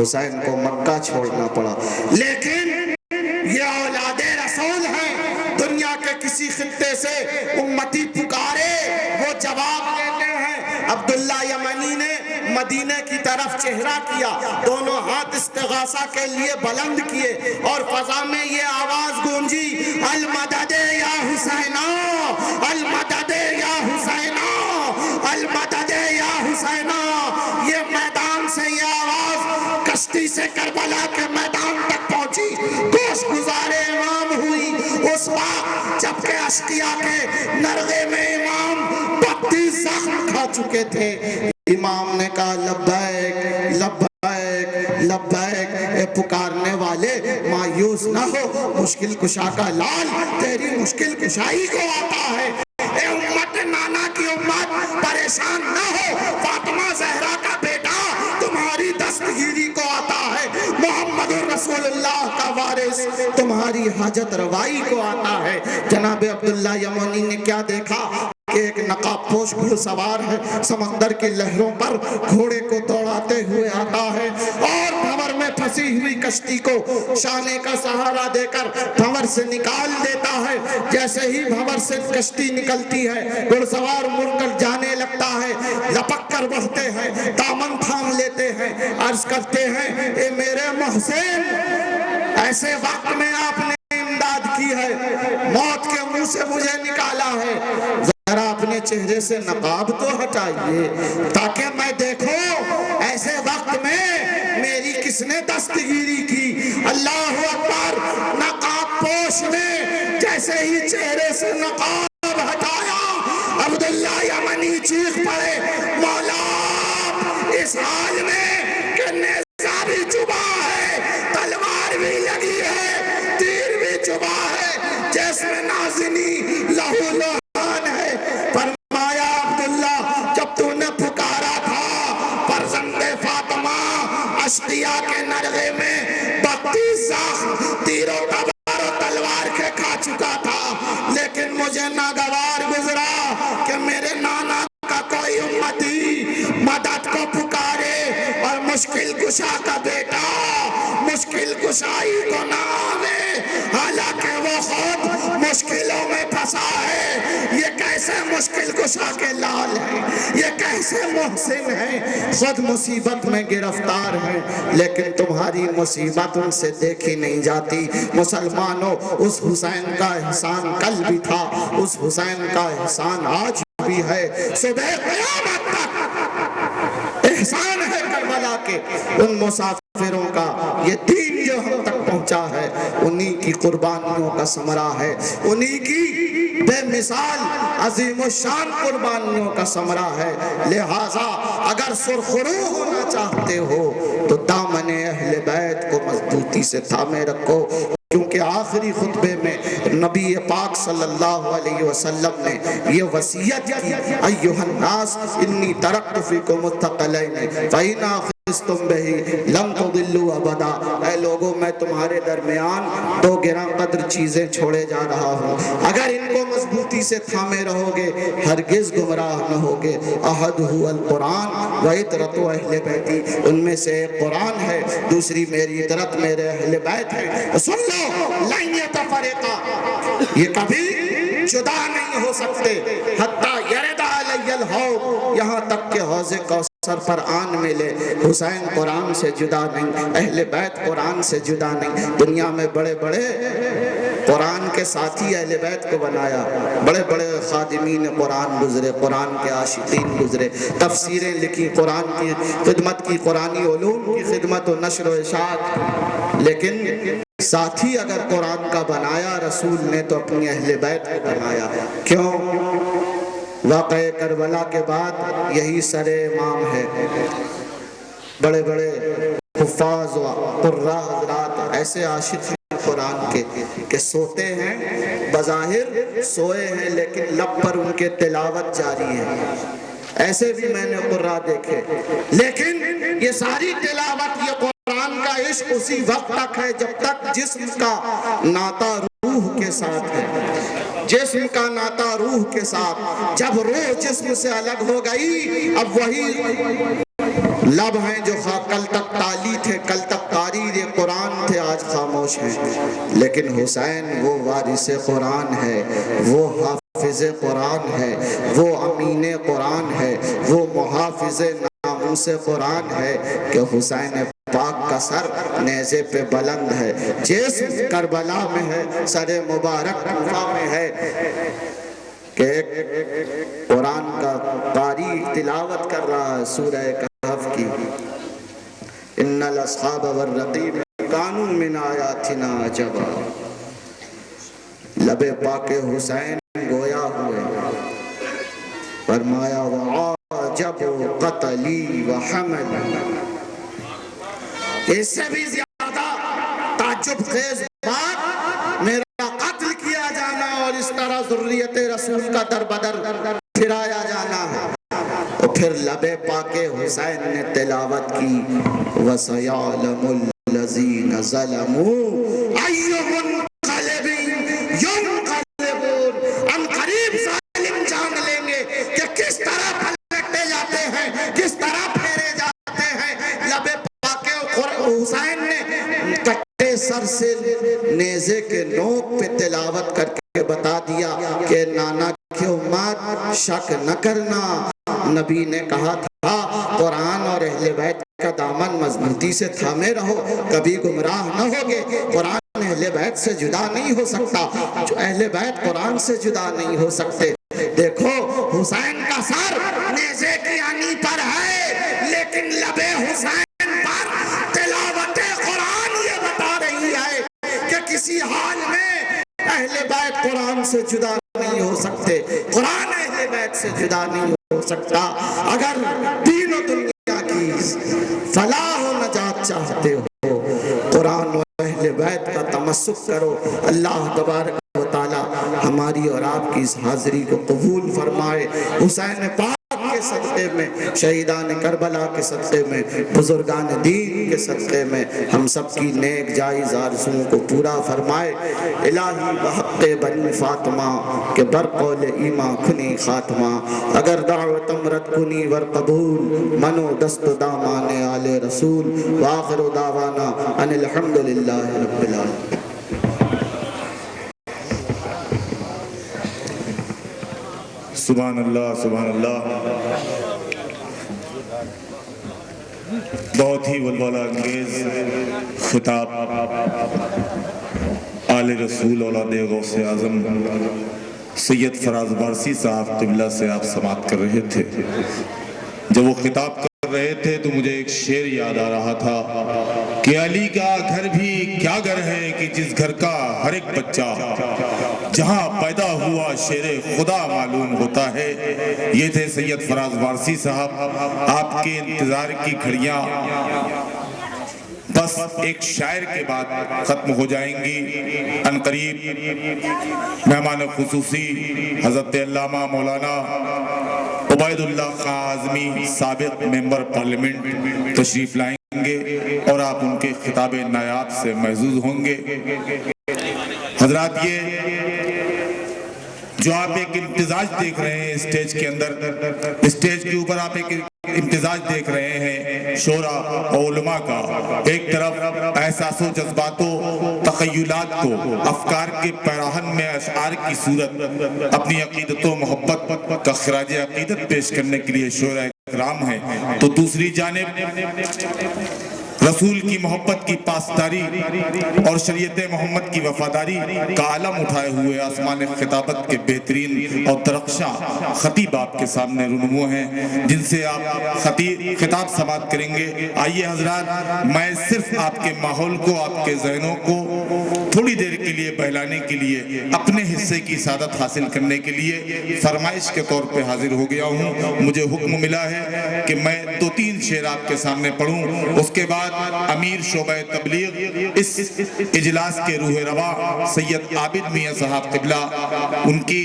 حسین کو مکہ چھوڑنا پڑا، لیکن یہ اولاد رسول ہیں، دنیا کے کسی خطے سے امتی پکارے وہ جواب دیتے ہیں۔ عبداللہ یمنی نے مدینے کی طرف چہرہ کیا، دونوں ہاتھ استغاثہ کے لیے بلند کیے، اور فضا میں یہ آواز گونجی، المدد یا حسینہ، المدد یا حسینہ، المدد یا حسینہ۔ یہ میدان سے یہ آواز کشتی سے کربلا کے میدان تک پہنچی، گوش گزار امام ہوئی اس وقت جبکہ اشقیاء کے نرغے میں امام 32 زخم کھا چکے تھے۔ امام نے کہا لبیک لبیک لبیک، اے پکارنے والے مایوس نہ ہو، مشکل کشا کا لال تیری مشکل کشائی کو آتا ہے۔ اے امت نانا کی امت پریشان نہ ہو، فاطمہ زہرا کا بیٹا تمہاری دستگیری کو آتا ہے، محمد رسول اللہ کا وارث تمہاری حاجت روائی کو آتا ہے۔ جناب عبداللہ یمنی نے کیا دیکھا کہ ایک نقاب پوش گھڑ سوار ہے، سمندر کی لہروں پر گھوڑے کو دوڑاتے ہوئے آتا ہے، اور بھور میں پھنسی ہوئی کشتی کو شانے کا سہارا دے کر بھور سے نکال دیتا ہے۔ جیسے ہی بھور سے کشتی نکلتی ہے، گھڑ سوار مڑ کر جانے لگتا ہے، لپک کر بڑھتے ہیں، دامن تھام لیتے ہیں، عرض کرتے ہیں اے میرے محسن، ایسے وقت میں آپ نے امداد کی ہے، موت کے منہ سے مجھے نکالا ہے، ذرا اپنے چہرے سے نقاب تو ہٹائیے تاکہ میں دیکھوں ایسے وقت میں میری کس نے دستگیری کی۔ اللہ اکبر۔ نقاب پوش نے جیسے ہی چہرے سے نقاب ہٹایا، عبداللہ یمنی چیخ پڑے، مولا اس حال میں کہ نیزہ بھی چبا ہے، تلوار بھی لگی ہے، تیر بھی چبا ہے، جسم نازنی لہو لہان ہے۔ فرمایا عبداللہ جب تو نے پکارا تھا فرزند فاطمہ اشقیاء کے نرغے میں 32 زخم تیروں تبار و تلوار کے کھا چکا تھا، لیکن مجھے ناگوار گزرا کہ میرے نانا کا کوئی امتی مدد کو پکارے، اور مشکل کشا کا بیٹا مشکل کشائی کو نہ آوے، حالانکہ وہ خود مشکلوں میں پھنسا ہے۔ یہ کیسے مشکل کشا کے لال ہیں، یہ کیسے محسن ہیں، خود مصیبت میں گرفتار ہیں، لیکن تمہاری مصیبت ان سے دیکھی نہیں جاتی۔ مسلمانوں، اس حسین کا احسان کل بھی تھا، اس حسین کا احسان آج بھی ہے، صبح قیامت تک احسان ہے کربلا کے ان مسافروں کا۔ یہ دین جو ہم تک پہنچا ہے انہی کی قربانیوں کا ثمرہ ہے، انہی کی بے مثال عظیم الشان قربانیوں کا ثمرہ ہے۔ لہٰذا اگر سرخرو ہونا چاہتے ہو تو دامن اہل بیت کو مضبوطی سے تھامے رکھو، کیونکہ آخری خطبے میں نبی پاک صلی اللہ علیہ وسلم نے یہ وصیت کی، ایھا الناس انی ترکت فیکم الثقلین فإن تم بہی لم تضلوا ابدا، اے لوگوں میں تمہارے درمیان دو گراں قدر چیزیں چھوڑے جا رہا ہوں، اگر ان کو مضبوطی سے تھامے رہو گے ہرگز گمراہ نہ ہوگے۔ احدہ القرآن و عطرۃ اہل بیتی، ان میں سے ایک قرآن ہے، دوسری میری عطرت میرے اہل بیت ہے۔ سن لو، لن یتفرقا، یہ کبھی جدا نہیں ہو سکتے، حتی یرد علی الحوض، یہاں تک کہ حوض کوثر پر آن ملے۔ حسین قرآن سے جدا نہیں، اہل بیت قرآن سے جدا نہیں۔ دنیا میں بڑے بڑے قرآن کے ساتھی اہل بیت کو بنایا، بڑے بڑے خادمین قرآن گزرے، قرآن کے عاشقین گزرے، تفسیریں لکھی، قرآن کی خدمت کی، قرآنی علوم کی خدمت و نشر و اشاعت، لیکن ساتھی اگر قرآن کا بنایا رسول نے تو اپنی اہل بیت کو بنایا۔ کیوں؟ واقعہ کربلا کے بعد یہی سر امام ہے، بڑے بڑے حفاظ و قراء حضرات ایسے عاشق ہیں قرآن کے کہ سوتے ہیں، بظاہر سوئے ہیں لیکن لب پر ان کے تلاوت جاری ہے، ایسے بھی میں نے قراء دیکھے، لیکن یہ ساری تلاوت، یہ قرآن کا عشق اسی وقت تک ہے جب تک جسم کا ناطہ روح کے ساتھ ہے، جسم کا ناطہ روح کے ساتھ۔ جب روح جسم سے الگ ہو گئی، اب وہی لب ہیں جو کل تک تالی تھے، کل تک قاری یہ قرآن تھے، آج خاموش ہیں۔ لیکن حسین وہ وارث قرآن ہے، وہ حافظ قرآن ہے، وہ امین قرآن ہے، وہ محافظ ناموس قرآن ہے کہ حسین پاک کا سر نیزے پہ بلند ہے، جسم کربلا میں ہے، سر مبارک کوفہ میں ہے، کہ ایک قرآن کا قاری تلاوت کر رہا ہے سورہ کہف کی، ان الاصحاب والرقیب کانوا من آیاتنا عجبا، لب پاک حسین گویا ہوئے، فرمایا وعجب قتلی وحمل، اس سے بھی زیادہ تعجب خیز بات میرا قتل کیا جانا اور اس طرح ذریت رسول کا در بدر پھرایا جانا ہے۔ اور پھر لب پاک حسین نے تلاوت کی وَسَيَعْلَمُ الَّذِينَ ظَلَمُوا أَيُّ مُنْقَلِبٍ يُنْقَلِبُونَ، ان قریب ظالم جان لیں گے کہ کس طرح پلٹے جاتے ہیں، کس طرح پھیرے جاتے ہیں۔ لب حسین نے کٹے سر سے نیزے کے نوک پہ تلاوت کر کے بتا دیا کہ نانا کی امت شک نہ کرنا، نبی نے کہا تھا قرآن اور اہل بیت کا دامن مضبوطی سے تھامے رہو، کبھی گمراہ نہ ہوگے۔ قرآن اہل بیت سے جدا نہیں ہو سکتا، جو اہل بیت قرآن سے جدا نہیں ہو سکتے۔ دیکھو حسین کا سر نیزے کی آنی پر ہے، لیکن لب حسین کسی حال میں اہل بیت قرآن سے جدا نہیں ہو سکتے، قرآن اہل بیت سے جدا نہیں ہو سکتا۔ اگر دین و دنیا کی فلاح و نجات چاہتے ہو، قرآن و اہل بیت کا تمسک کرو۔ اللہ تبارک و تعالی ہماری اور آپ کی اس حاضری کو قبول فرمائے۔ حسین پاک کے صدقے میں، شہیدان کربلا کے صدقے میں، بزرگان دین کے صدقے میں ہم سب کی نیک جائز آرزوؤں کو پورا فرمائے۔ الہی بحق بنی فاطمہ کے برقول ایمان کھنی خاتمہ، اگر دعوت امرت کنی ور قبول، منو دست دامان آل رسول، وآخر دعوانا ان الحمدللہ رب العالمین۔ سبحان اللہ سبحان اللہ، بہت ہی ولولہ انگیز خطاب آل رسول اولاد غوث اعظم سید فراز وارثی صاحب قبلہ سے آپ سماعت کر رہے تھے۔ جب وہ خطاب کر رہے تھے تو مجھے ایک شعر یاد آ رہا تھا کہ علی کا گھر بھی کیا گھر ہے کہ جس گھر کا ہر ایک بچہ جہاں پیدا ہوا شیر خدا معلوم ہوتا ہے۔ یہ تھے سید فراز وارثی صاحب، آپ کے انتظار کی گھڑیاں بس ایک شاعر کے بعد ختم ہو جائیں گی۔ ان قریب مہمان خصوصی حضرت علامہ مولانا عبید اللہ خان اعظمی سابق ممبر پارلیمنٹ تشریف لائیں گے اور آپ ان کے خطاب نایاب سے محظوظ ہوں گے۔ حضرات، یہ جو آپ ایک امتزاج دیکھ رہے ہیں اسٹیج کے اندر، اسٹیج کے اوپر آپ ایک امتزاج دیکھ رہے ہیں شورا اور علماء کا، ایک طرف احساس و جذبات و تخیلات کو افکار کے پیراہن میں اشعار کی صورت اپنی عقیدت و محبت کا خراج عقیدت پیش کرنے کے لیے شورا اکرام ہے، تو دوسری جانب رسول کی محبت کی پاسداری اور شریعت محمد کی وفاداری کا علم اٹھائے ہوئے آسمان خطابت کے بہترین اور درخشاں خطیب آپ کے سامنے رونما ہیں، جن سے آپ خطاب سماعت کریں گے۔ آئیے حضرات، میں صرف آپ کے ماحول کو، آپ کے ذہنوں کو تھوڑی دیر کے لیے بہلانے کے لیے، اپنے حصے کی سعادت حاصل کرنے کے لیے فرمائش کے طور پہ حاضر ہو گیا ہوں۔ مجھے حکم ملا ہے کہ میں 2-3 شعر آپ کے سامنے پڑھوں، اس کے بعد امیر شعبہ تبلیغ اس اجلاس کے روح رواں سید عابد میاں صاحب قبلہ ان کی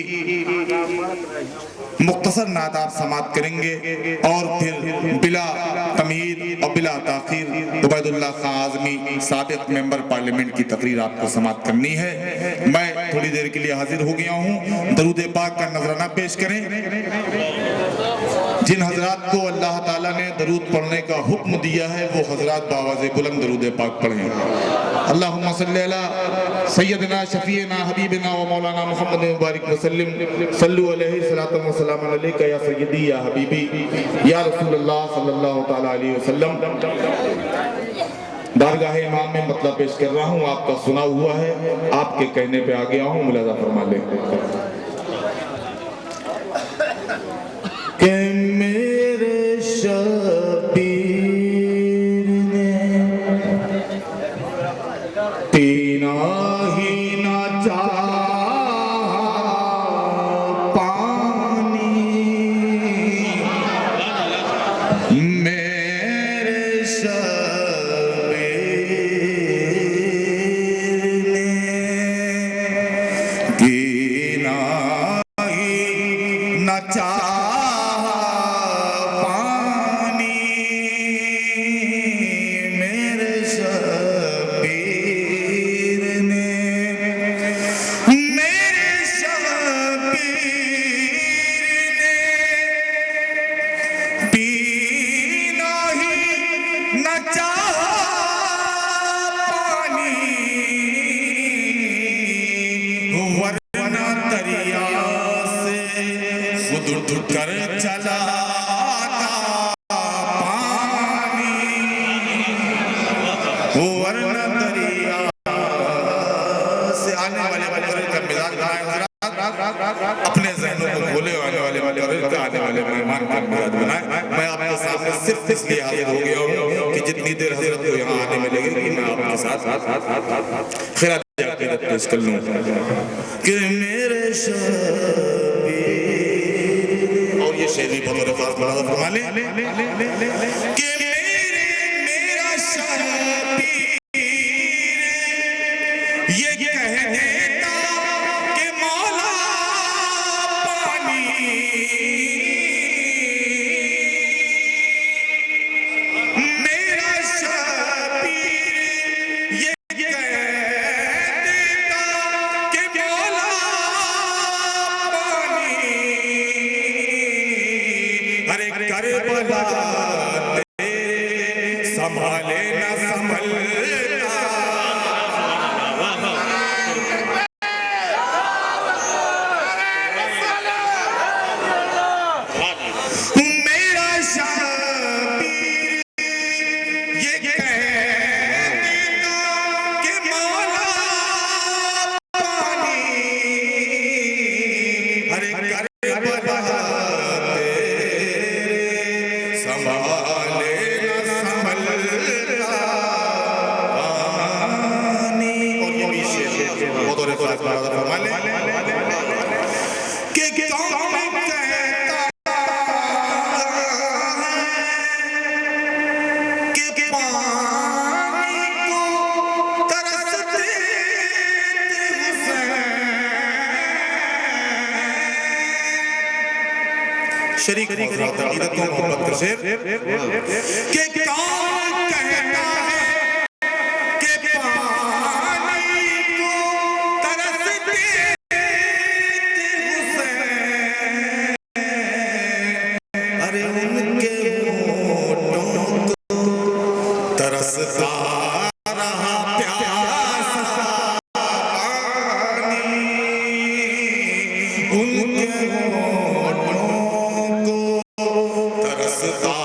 مختصر نعت آپ سماعت کریں گے، اور پھر بلا تمہید اور بلا تاخیر عبید اللہ خان اعظمی سابق ممبر پارلیمنٹ کی تقریر آپ کو سماعت کرنی ہے۔ میں تھوڑی دیر کے لیے حاضر ہو گیا ہوں۔ درود پاک کا نذرانہ پیش کریں۔ جن حضرات کو اللہ تعالیٰ نے درود پڑھنے کا حکم دیا ہے وہ حضرات بآواز بلند درود پاک پڑھیں۔ اللہم صلی علی سیدنا شفیعنا حبیبنا و مولانا محمد مبارک وسلم، صلو علیہ الصلاۃ والسلام علیکہ یا سیدی یا حبیبی یا رسول اللہ صلی اللہ تعالیٰ علیہ وسلم۔ بارگاہ امام میں مطلب پیش کر رہا ہوں، آپ کا سنا ہوا ہے، آپ کے کہنے پہ آ گیا ہوں، ملاحظہ فرما لیں کہ میرے شبیر نے پینا ہی نہ چاہا پانی، میرے شبیر نے پینا ہی نہ چاہا اپنے ذہنوں کو کھولے، آنے والے مہمان کا مزاج بنائے۔ میں آپ کے سامنے صرف اس لیے حاضر ہو گیا ہوں کہ جتنی دیر حضرت کو یہاں آنے میں لگے گی میں آپ کے ساتھ خراج عقیدت پیش کر لوں کہ میرے شبیر، اور یہ شعر بھی بطور خاص ملاحظہ فرما لیں کہ میرا شبیر یہ کہہ دیتا کہ مولا پانی، میرا شبیر یہ کہہ دیتا کہ مولا پانی، ارے کربلا تیرے سنبھالے نہ سنبھلتا، شریک حضرات عقیدت و محبت کا شعر کہ کون کہتا ہے کہ پانی کو ترستے حسین، ارے ان کے ہونٹوں کو ترستا رہا پیاسا پانی، ان کے ہونٹوں کو ترستا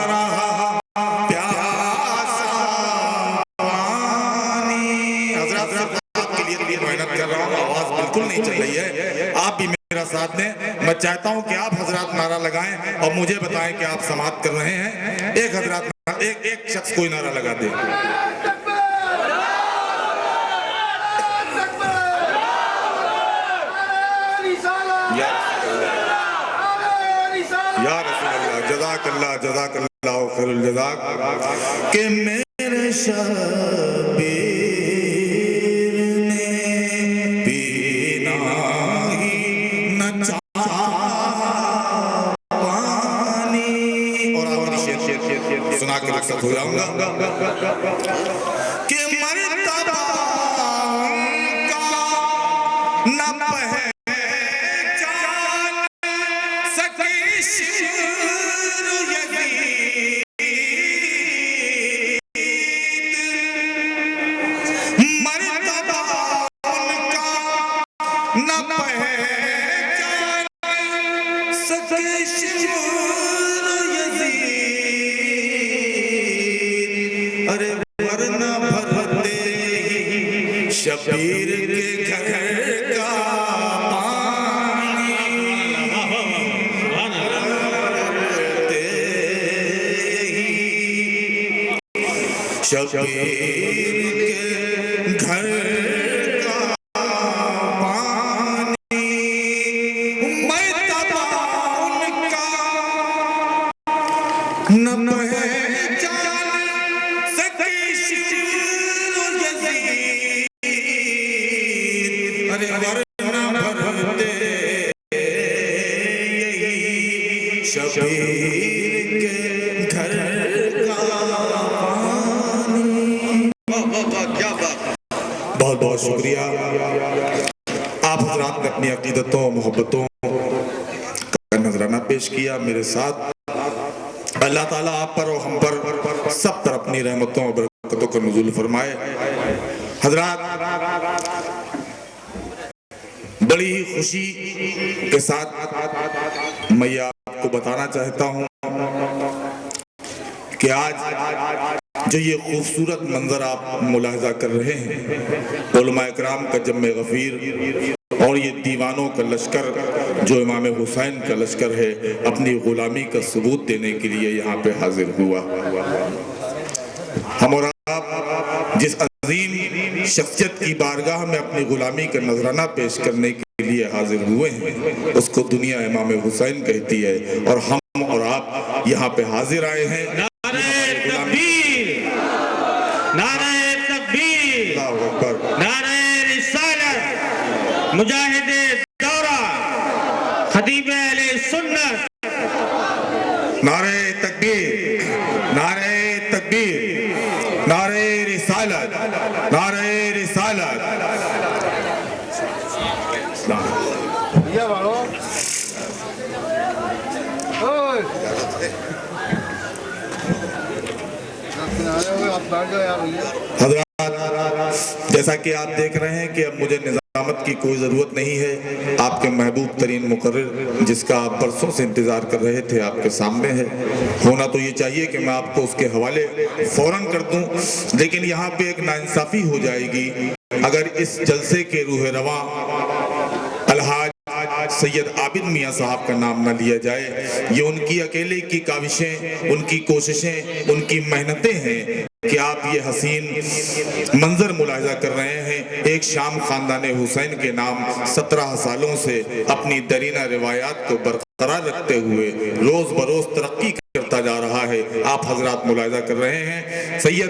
رہا پیاسا پانی۔ حضرات آپ کے لیے محنت کر رہا ہوں، آواز بالکل نہیں چل رہی ہے، آپ بھی میرا ساتھ دیں۔ میں چاہتا ہوں کہ آپ حضرات نعرہ لگائیں اور مجھے بتائیں کہ آپ سماعت کر رہے ہیں۔ ایک حضرات ایک شخص کوئی نعرہ لگا دے۔ یا رسول اللہ، جزاک اللہ، جزاک اللہ خیر الجزاک۔ کہ میرے شبیر نے پینا ہی نہ چاہا پانی، اور آخری شعر سنا کے رخصت ہو جاؤں گا کہ مرتبہ کا نہ پہچان سکی شعر یزید، مرتبہ ان کا نہ پہچان سکی شعر یزید، ارے ورنہ بھرتے ہی شبیر کے گھر کا پانی، بھرتے ہی شبیر کے گھر کا پانی، مرتبہ ان کا نہ پہچان سکی شعر یزید، ارے ورنہ بھرتے یہی شبیر کے گھر کا پانی۔ بہت بہت شکریہ۔ آپ حضرات نے اپنی عقیدتوں و محبتوں کا نذرانہ پیش کیا میرے ساتھ۔ اللہ تعالیٰ آپ پر اور ہم پر سب پر اپنی رحمتوں اور برکتوں کا نزول فرمائے۔ حضرات، بڑی ہی خوشی کے ساتھ میں یہ آپ کو بتانا چاہتا ہوں کہ آج جو یہ خوبصورت منظر آپ ملاحظہ کر رہے ہیں، علماء اکرام کا جمع غفیر اور یہ دیوانوں کا لشکر جو امام حسین کا لشکر ہے، اپنی غلامی کا ثبوت دینے کے لیے یہاں پہ حاضر ہوا۔ ہم اور آپ جس عظیم شخصیت کی بارگاہ میں اپنی غلامی کا نذرانہ پیش کرنے کے لیے حاضر ہوئے ہیں، اس کو دنیا امام حسین کہتی ہے، اور ہم اور آپ یہاں پہ حاضر آئے ہیں۔ نعرہ تکبیر، نعرہ تکبیر، نعرہ رسالت، مجاہد دورہ، خطیب اہل سنت۔ نعرہ تکبیر، نعرہ تکبیر، نعرہ رسالت، نعرہ رسالت۔ یہ بڑھو حضرات، جیسا کہ آپ دیکھ رہے ہیں کہ اب مجھے نظامت کی کوئی ضرورت نہیں ہے۔ آپ کے محبوب ترین مقرر جس کا آپ برسوں سے انتظار کر رہے تھے آپ کے سامنے ہے۔ ہونا تو یہ چاہیے کہ میں آپ کو اس کے حوالے فوراً کر دوں، لیکن یہاں پہ ایک ناانصافی ہو جائے گی اگر اس جلسے کے روح رواں الحاج سید عابد میاں صاحب کا نام نہ لیا جائے۔ یہ ان کی اکیلے کی کاوشیں، ان کی کوششیں، ان کی محنتیں ہیں کہ آپ یہ حسین منظر ملاحظہ کر رہے ہیں۔ ایک شام خاندان حسین کے نام 17 سالوں سے اپنی درینہ روایات کو برقرار رکھتے ہوئے روز بروز ترقی کرتا جا رہا ہے، آپ حضرات ملاحظہ کر رہے ہیں۔ سید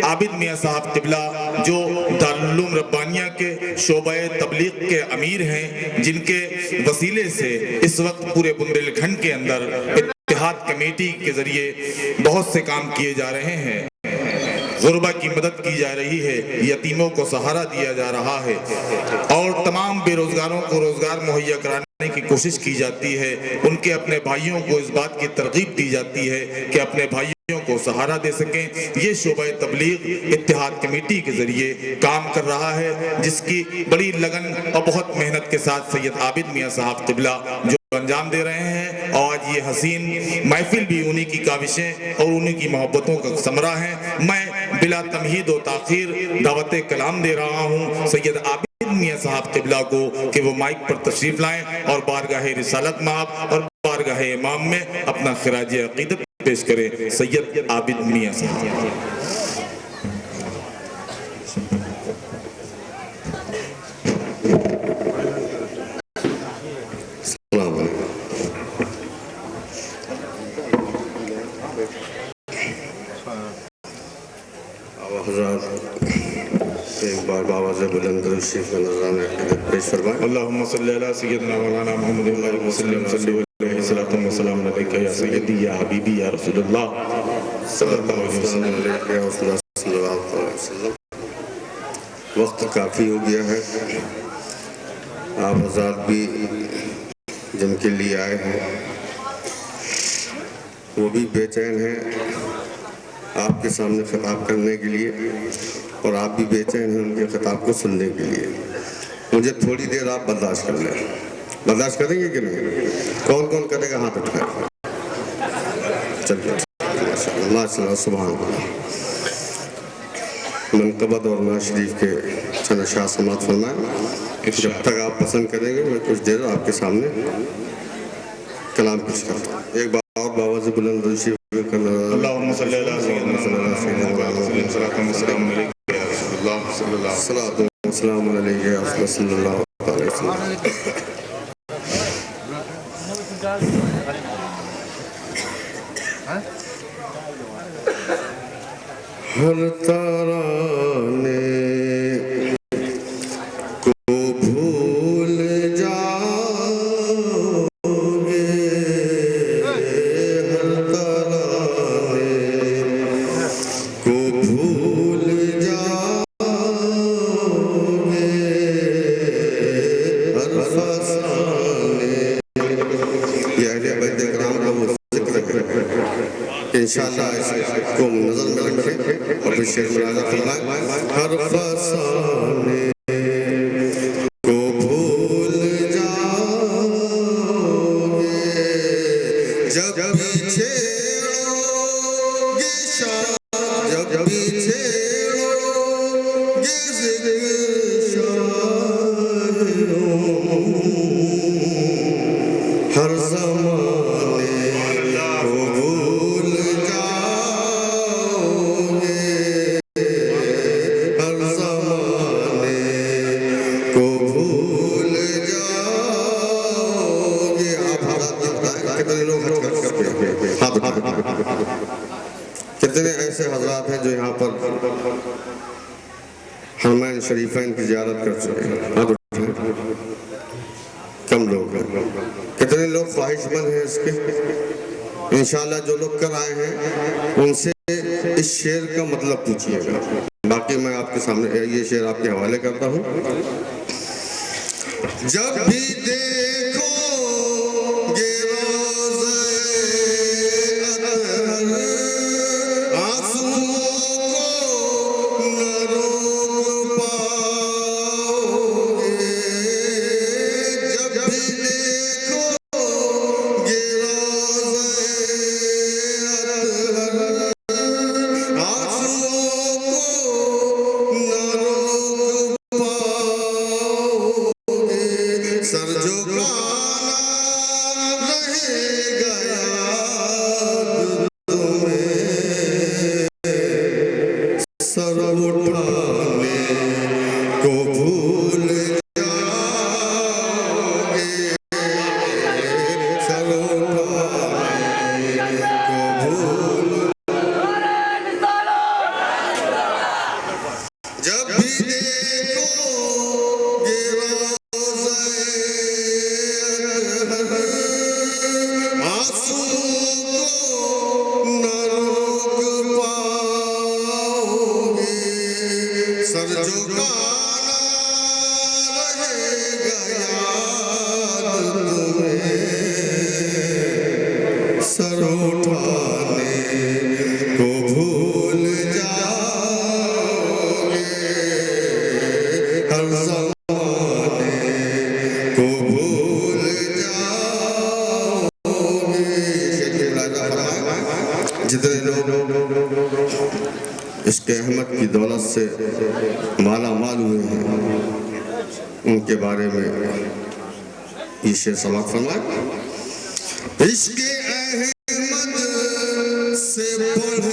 عابد میاں صاحب قبلہ جو دارالعلوم ربانیہ کے شعبہ تبلیغ کے امیر ہیں، جن کے وسیلے سے اس وقت پورے بندیل کھنڈ کے اندر اتحاد کمیٹی کے ذریعے بہت سے کام کیے جا رہے ہیں، غربا کی مدد کی جا رہی ہے، یتیموں کو سہارا دیا جا رہا ہے، اور تمام بے روزگاروں کو روزگار مہیا کرانے کی کوشش کی جاتی ہے، ان کے اپنے بھائیوں کو اس بات کی ترغیب دی جاتی ہے کہ اپنے بھائیوں کو سہارا دے سکیں۔ یہ شعبہ تبلیغ اتحاد کمیٹی کے ذریعے کام کر رہا ہے، جس کی بڑی لگن اور بہت محنت کے ساتھ سید عابد میاں صاحب قبلہ جو انجام دے رہے ہیں، اور آج یہ حسین محفل بھی انہی کی کاوشیں اور انہی کی محبتوں کا ثمرہ ہے۔ میں بلا تمہید و تاخیر دعوت کلام دے رہا ہوں سید عابد میاں صاحب قبلہ کو کہ وہ مائک پر تشریف لائیں اور بارگاہ رسالت مآب اور بارگاہ امام میں اپنا خراج عقیدت پیش کریں۔ سید عابد میاں صاحب۔ السلام علیکم۔ حضرات ایک بار بابا سے بلند درود شریف کا نذرانہ عقیدت پیش فرمائیں۔ اللہم صلی علی سیدنا مولانا محمد علیہ وسلم صلی علیہ السلام وسلام علیکہ یا سیدی یا حبیبی یا رسول اللہ صلی اللہ علیہ وسلم۔ وقت کافی ہو گیا ہے، آپ حضرات بھی جن کے لیے آئے ہیں وہ بھی بے چین ہیں آپ کے سامنے خطاب کرنے کے لیے، اور آپ بھی بے چین ہیں ان کے خطاب کو سننے کے لیے۔ مجھے تھوڑی دیر آپ برداشت کر لیں۔ برداشت کریں گے کہ نہیں؟ کون کون کرے گا ہاتھ اٹھائے؟ چلیے ماشاءاللہ سبحان اللہ۔ منقبت اور نواز شریف کے چند اشعار سماعت فرمائیں۔ جب تک آپ پسند کریں گے میں کچھ دیر آپ کے سامنے کلام پیش کرتا ہوں۔ ایک بار اور بابا سے بلند درود شریف اللہم صلی علی سیدنا مولانا محمد علیہ وسلم یا رسول اللہ صلی اللہ علیہ وسلم۔ السلام علیکم یا رسول اللہ صلی اللہ علیہ وسلم۔ ہر ترانے کو بھول جاؤگے، ہر ترانے کو بھول جاؤگے، ہر فسانے۔ یہ اہل بیت کرام کا وہ ذکر ہے، انشاءاللہ اس کو نظر میں رکھیں اور پھر شعر مراجعہ فرمائیں۔ ہر فسانے کو بھول جاؤگے، جب بھی چھیڑو گے شان، جب بھی چھیڑو گے ذکر شاہدوں، ہر زمانے کو بھول جاؤگے، ہر زمانے کو بھول جاؤگے۔ آپ کتنے لوگ حج کر سکتے ہیں؟ کتنے ایسے حضرات ہیں جو یہاں پر حرمین شریفین کی زیارت کر چکے ہیں؟ کم لوگ ہیں۔ کتنے لوگ خواہش مند ہیں اس کے؟ انشاءاللہ جو لوگ کر آئے ہیں ان سے اس شعر کا مطلب پوچھئے گا، باقی میں آپ کے سامنے یہ شعر آپ کے حوالے کرتا ہوں۔ جب بھی دیکھو گے روزے اطہر، آنسوؤں کو نہ روک پاؤگے، جب بھی دیکھو گے روزے اطہر، آنسوؤں کو نہ روک پاؤگے، سر جھکا ہوئے ہیں ان کے بارے میں یہ شعر سماعت فرمائے. عشق احمد سے بڑھ کے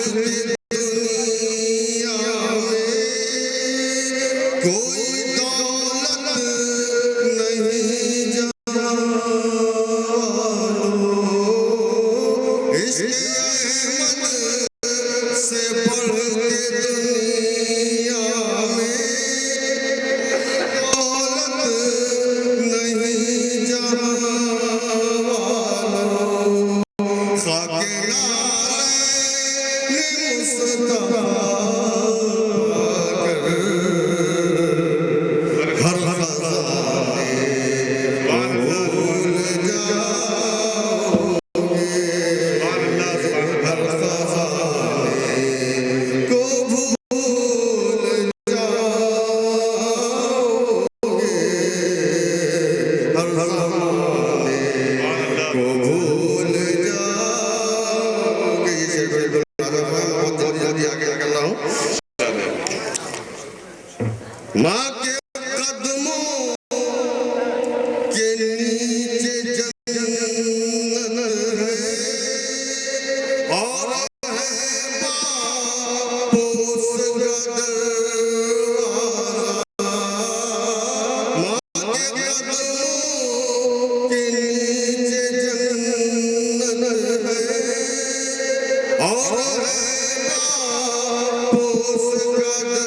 دنیا میں کوئی دولت نہیں جانو. عشق احمد سے بڑھ کے دنیا میں دولت نہیں جانو. خاک نعلین مصطفیٰ کر ہر خزانے بھول جاؤگے. ہر خزانے کو بھول جاؤگے. ہر خزانے کو بھول جاؤگے. یہ شعر بالکل بہت جلدی آگے کر رہا ہوں. ماں کے قدموں کے نیچے جنت ہے اور ہے باپوس کا دروازہ. ماں کے قدموں کے نیچے جنت ہے اور ہے باپوس کا دروازہ.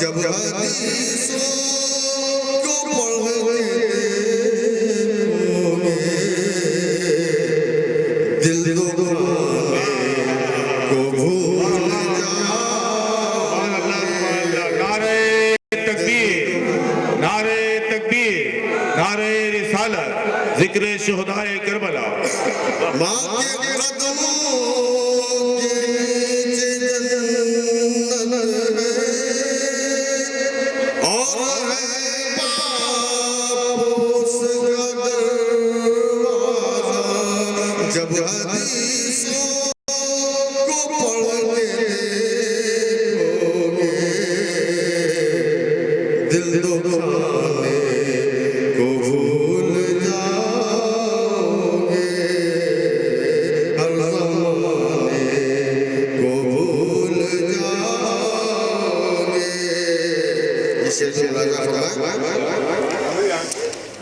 جب حدیثوں کو پڑھتے ہوگے دل دکانے کو بھول جاؤگے. نعرہ تکبیر، نعرہ تکبیر، نعرہ رسالت، ذکر شہدائے کربلا. ماں کے قدموں کے نیچے جنت ہے اور ہے باپوس کا دروازہ. جب حدیثوں کو پڑھتے ہوگے دل دکانے کو بھول جاؤگے. ہر زمانے کو بھول جاؤگے. یہ شعر سے راجہ فرمائے.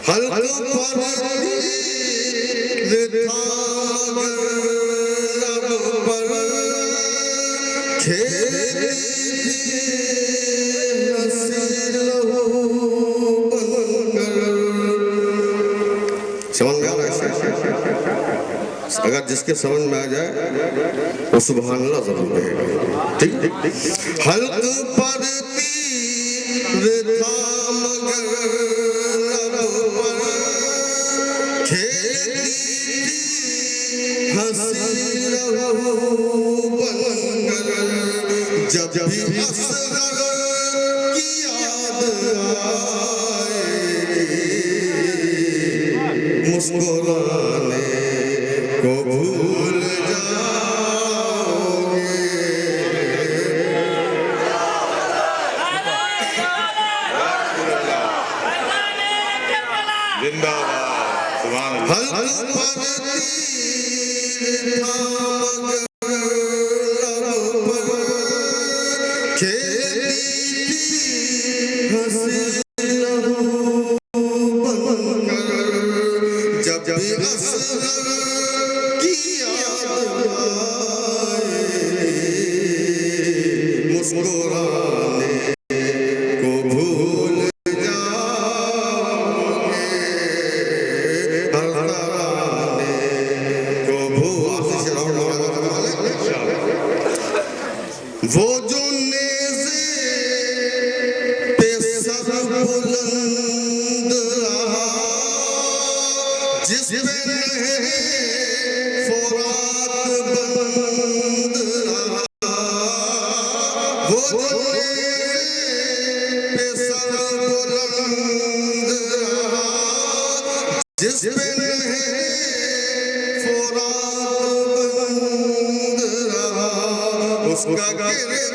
حلق پر تیر تھا مگر لب پر کھیلی تھی ہنسی لہو بن کر. سمجھ میں آ رہا ہے شعر؟ اگر جس کے سمجھ میں آ جائے وہ سبحان اللہ ضرور کہے گا. ٹھیک. حلق پر تیر تھا مگر لب پر کھیلی تھی ہنسی لہو بن کر. جب بھی اصغر کی یاد آئے مسکرانے کو بھول جاؤگے. زندہ باد، سبحان اللہ. حلق پر تیر تھا مگر لب پر کھیلی تھی ہنسی لہو بن کر. جب بھی اصغر کی یاد آئے مسکرانے کو بھول جاؤگے. ہر ترانے کو بھول وہ جو نیزے پہ سر بلند رہا جس پہ نہر فرات بند رہا. وہ جو نیزے پہ سر بلند رہا جس پہ نہر فرات بند رہا. اس کا کردار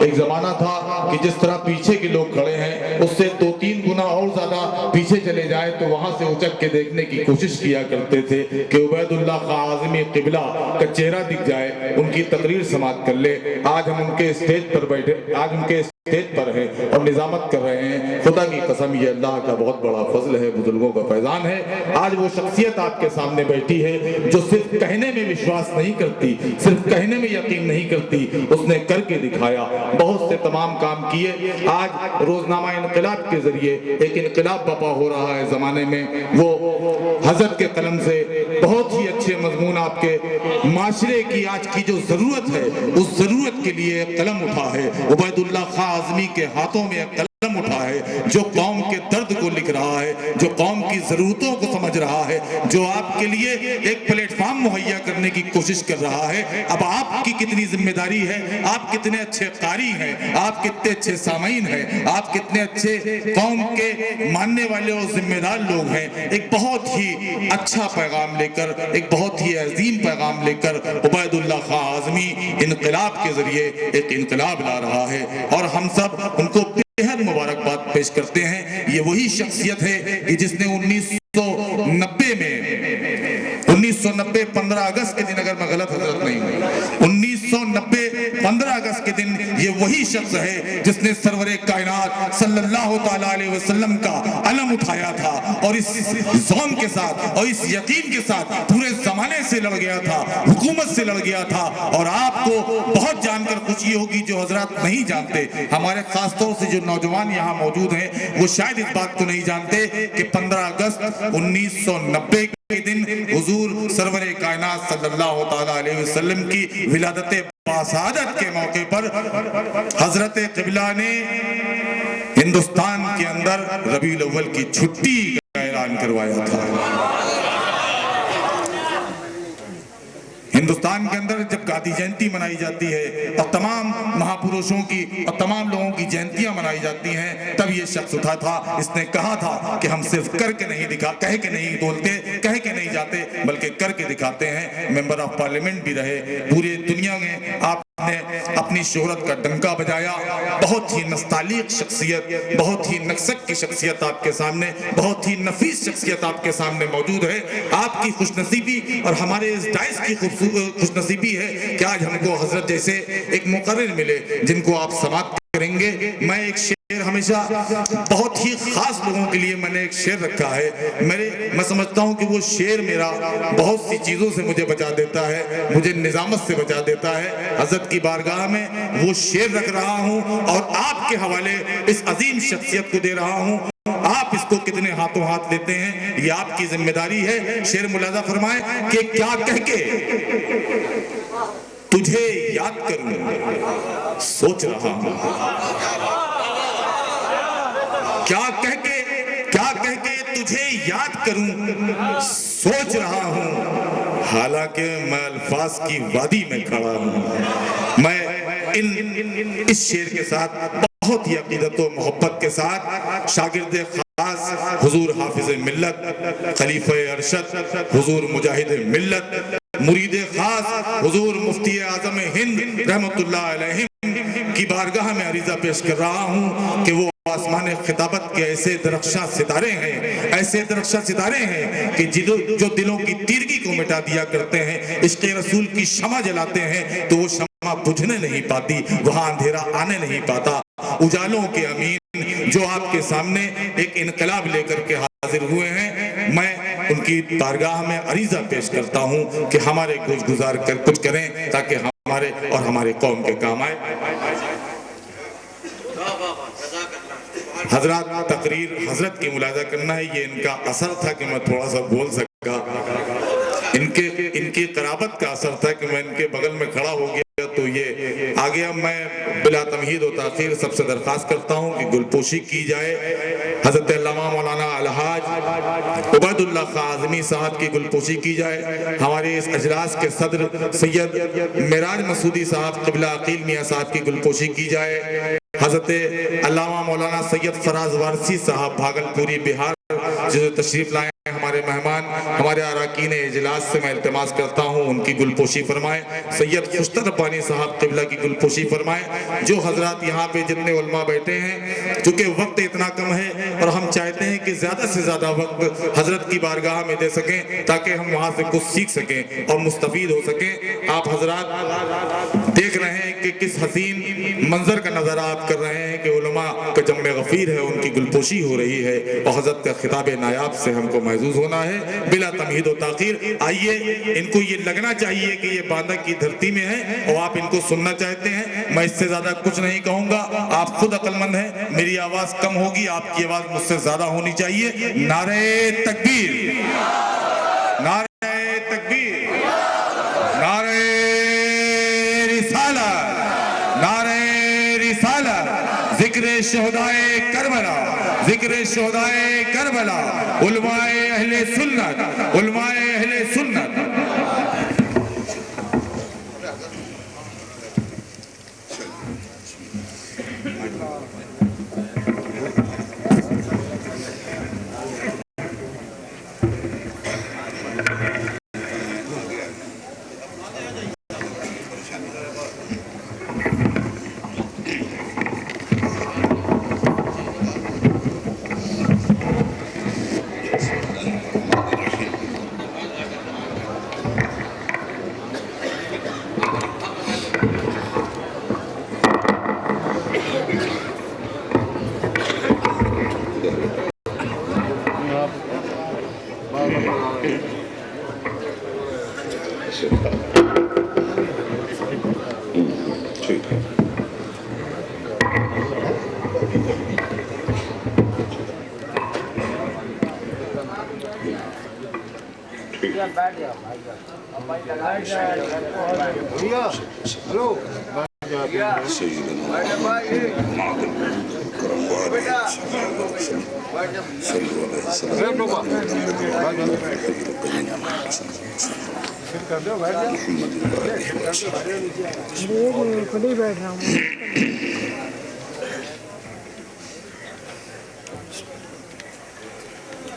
ایک زمانہ تھا کہ جس طرح پیچھے کے لوگ کھڑے ہیں اس سے 2-3 گنا اور زیادہ پیچھے چلے جائے تو وہاں سے اچک کے دیکھنے کی کوشش کیا کرتے تھے کہ عبید اللہ خان اعظمی قبلہ کا چہرہ دکھ جائے, ان کی تقریر سماعت کر لے. آج ہم ان کے اسٹیج پر بیٹھے, آج ان کے اسٹیج پر ہیں اور نظامت کر رہے ہیں. خدا کی قسم یہ اللہ کا بہت بڑا فضل ہے, بزرگوں کا فیضان ہے. آج وہ شخصیت آپ کے سامنے بیٹھی ہے جو صرف کہنے میں وشواس نہیں کرتی, صرف کہنے میں یقین نہیں کرتی, اس نے کر کے دکھایا. بہت سے تمام کام کیے. آج روزنامہ انقلاب کے ذریعے ایک انقلاب برپا ہو رہا ہے زمانے میں. وہ حضرت کے قلم سے بہت ہی اچھے مضمون آپ کے معاشرے کی آج کی جو ضرورت ہے اس ضرورت کے لیے قلم اٹھا ہے. عبید اللہ خان اعظمی کے ہاتھوں میں قلم اٹھا ہے جو قوم کے درد کو لکھ رہا ہے, جو قوم کی ضرورتوں کو سمجھ رہا ہے, جو آپ کے لیے ایک پلیٹ فارم مہیا کرنے کی کوشش کر رہا ہے. اب آپ کی کتنی ذمہ داری ہے, آپ کتنے اچھے قاری ہیں, آپ کتنے اچھے سامعین ہیں, آپ کتنے اچھے قوم کے ماننے والے اور ذمہ دار لوگ ہیں. ایک بہت ہی اچھا پیغام لے کر, ایک بہت ہی عظیم پیغام لے کر عبید اللہ خان اعظمی انقلاب کے ذریعے ایک انقلاب لا رہا ہے اور ہم سب ان کو بہت مبارکباد پیش کرتے ہیں. یہ وہی شخصیت ہے کہ جس نے 1990 میں 15 اگست کے دن, اگر میں غلط حضرت نہیں ہوں, 1990 15 اگست کے دن یہ وہی شخص ہے جس نے سرور کائنات صلی اللہ تعالیٰ علیہ وسلم کا علم اٹھایا تھا اور اس زوم کے ساتھ اور اس یقین کے ساتھ پورے زمانے سے لڑ گیا تھا, حکومت سے لڑ گیا تھا. اور آپ کو بہت جان کر خوشی ہوگی جو حضرات نہیں جانتے, ہمارے خاص طور سے جو نوجوان یہاں موجود ہیں وہ شاید اس بات کو نہیں جانتے کہ 15 اگست 1990 کے دن حضور سرور کائنات صلی اللہ تعالیٰ علیہ وسلم کی ولادت باسعادت کے موقع پر حضرت قبلہ نے ہندوستان کے اندر ربیع الاول کی چھٹی کا اعلان کروایا تھا. ہندوستان کے اندر جب گاندھی جینتی منائی جاتی ہے اور تمام مہاپروشوں کی اور تمام لوگوں کی جینتیاں منائی جاتی ہیں, تب یہ شخص اٹھا تھا. اس نے کہا تھا کہ ہم صرف کر کے نہیں کہہ کے نہیں بولتے, کہہ کے نہیں جاتے, بلکہ کر کے دکھاتے ہیں. ممبر آف پارلیمنٹ بھی رہے, پوری دنیا میں آپ نے اپنی شہرت کا ڈنکا بجایا. بہت ہی نستعلیق شخصیت, بہت ہی نقصک کی شخصیت آپ کے سامنے, بہت ہی نفیس شخصیت آپ کے سامنے موجود ہے. آپ کی خوش نصیبی اور ہمارے اس ڈائس کی خوش نصیبی ہے کہ آج ہم کو حضرت جیسے ایک مقرر ملے جن کو آپ سماعت کریں گے. میں ایک شعر ہمیشہ بہت ہی خاص لوگوں کے لیے میں نے ایک شعر رکھا ہے. میں سمجھتا ہوں کہ وہ شعر میرا بہت سی چیزوں سے مجھے بچا دیتا ہے, مجھے نظامت سے بچا دیتا ہے. حضرت کی بارگاہ میں وہ شعر رکھ رہا ہوں اور آپ کے حوالے اس عظیم شخصیت کو دے رہا ہوں. آپ اس کو کتنے ہاتھوں ہاتھ لیتے ہیں یہ آپ کی ذمہ داری ہے. شعر ملاحظہ فرمائیں کہ کیا کہہ کے تجھے یاد کروں سوچ رہا ہوں, کیا کہہ کے تجھے یاد کروں سوچ رہا ہوں, حالانکہ میں الفاظ کی وادی میں کھڑا ہوں. میں اس شعر کے ساتھ بہت ہی عقیدت و محبت کے ساتھ شاگرد خاص حضور حافظ ملت, خلیفہ ارشد حضور مجاہد ملت, مرید خاص حضور مفتی اعظم ہند رحمت اللہ علیہ کی بارگاہ میں عریضہ پیش کر رہا ہوں کہ وہ آسمان خطابت کے ایسے درخشاں ستارے ہیں کہ جو دلوں کی تیرگی کو مٹا دیا کرتے ہیں, عشق رسول کی شمع جلاتے ہیں تو وہ شمع بجھنے نہیں پاتی, وہاں اندھیرا آنے نہیں پاتا. اجالوں کے امین جو آپ کے سامنے ایک انقلاب لے کر کے حاضر ہوئے ہیں, میں ان کی بارگاہ میں عریضہ پیش کرتا ہوں کہ ہمارے کچھ گزار کر کچھ کریں تاکہ ہمارے اور ہمارے قوم کے کام آئے. حضرات تقریر حضرت کی ملاحظہ کرنا ہے, یہ ان کا اثر تھا کہ میں تھوڑا سا بول سکا, ان کی قرابت کا اثر تھا کہ میں ان کے بغل میں کھڑا ہو گیا تو یہ آ گیا. میں بلا تمہید و تاخیر سب سے درخواست کرتا ہوں کہ گلپوشی کی جائے. حضرت علامہ مولانا الحاج عبید اللہ خان اعظمی صاحب کی گلپوشی کی جائے. ہمارے اس اجلاس کے صدر سید معراج مسعودی صاحب قبلہ عقیل میاں صاحب کی گلپوشی کی جائے. حضرت علامہ مولانا سید فراز وارثی صاحب بھاگلپوری بہار جو تشریف لائے ہمارے ہمارے مہمان ہمارے اراکین اجلاس سے میں التماس کرتا ہوں ان کی گلپوشی فرمائیں. سید خشتر ربانی صاحب قبلہ کی گلپوشی فرمائیں. جو حضرات یہاں پہ جتنے علماء بیٹھے ہیں, چونکہ وقت اتنا کم ہے اور ہم چاہتے ہیں کہ زیادہ سے زیادہ وقت حضرت کی بارگاہ میں دے سکیں تاکہ ہم وہاں سے کچھ سیکھ سکیں اور مستفید ہو سکیں. آپ حضرات دیکھ رہے ہیں کہ کس حسین منظر کا نظارہ آپ کر رہے ہیں کہ علماء کا جمع غفیر ہے, ان کی گلپوشی ہو رہی ہے اور حضرت کا خطاب نایاب سے ہم کو محظوظ ہونا ہے بلا تمہید و تاخیر. آئیے, ان کو یہ لگنا چاہیے کہ یہ باندہ کی دھرتی میں ہے اور آپ ان کو سننا چاہتے ہیں. میں اس سے زیادہ کچھ نہیں کہوں گا, آپ خود عقل مند ہیں. میری آواز کم ہوگی, آپ کی آواز مجھ سے زیادہ ہونی چاہیے. نعرہ تکبیر, نعرہ تکبیر, نعرہ رسالت, نعرہ رسالت. ذکر شہدائے کربلا, ذکر شہدائے کربلا, علماء اہل سنت, علماء اہل سنت.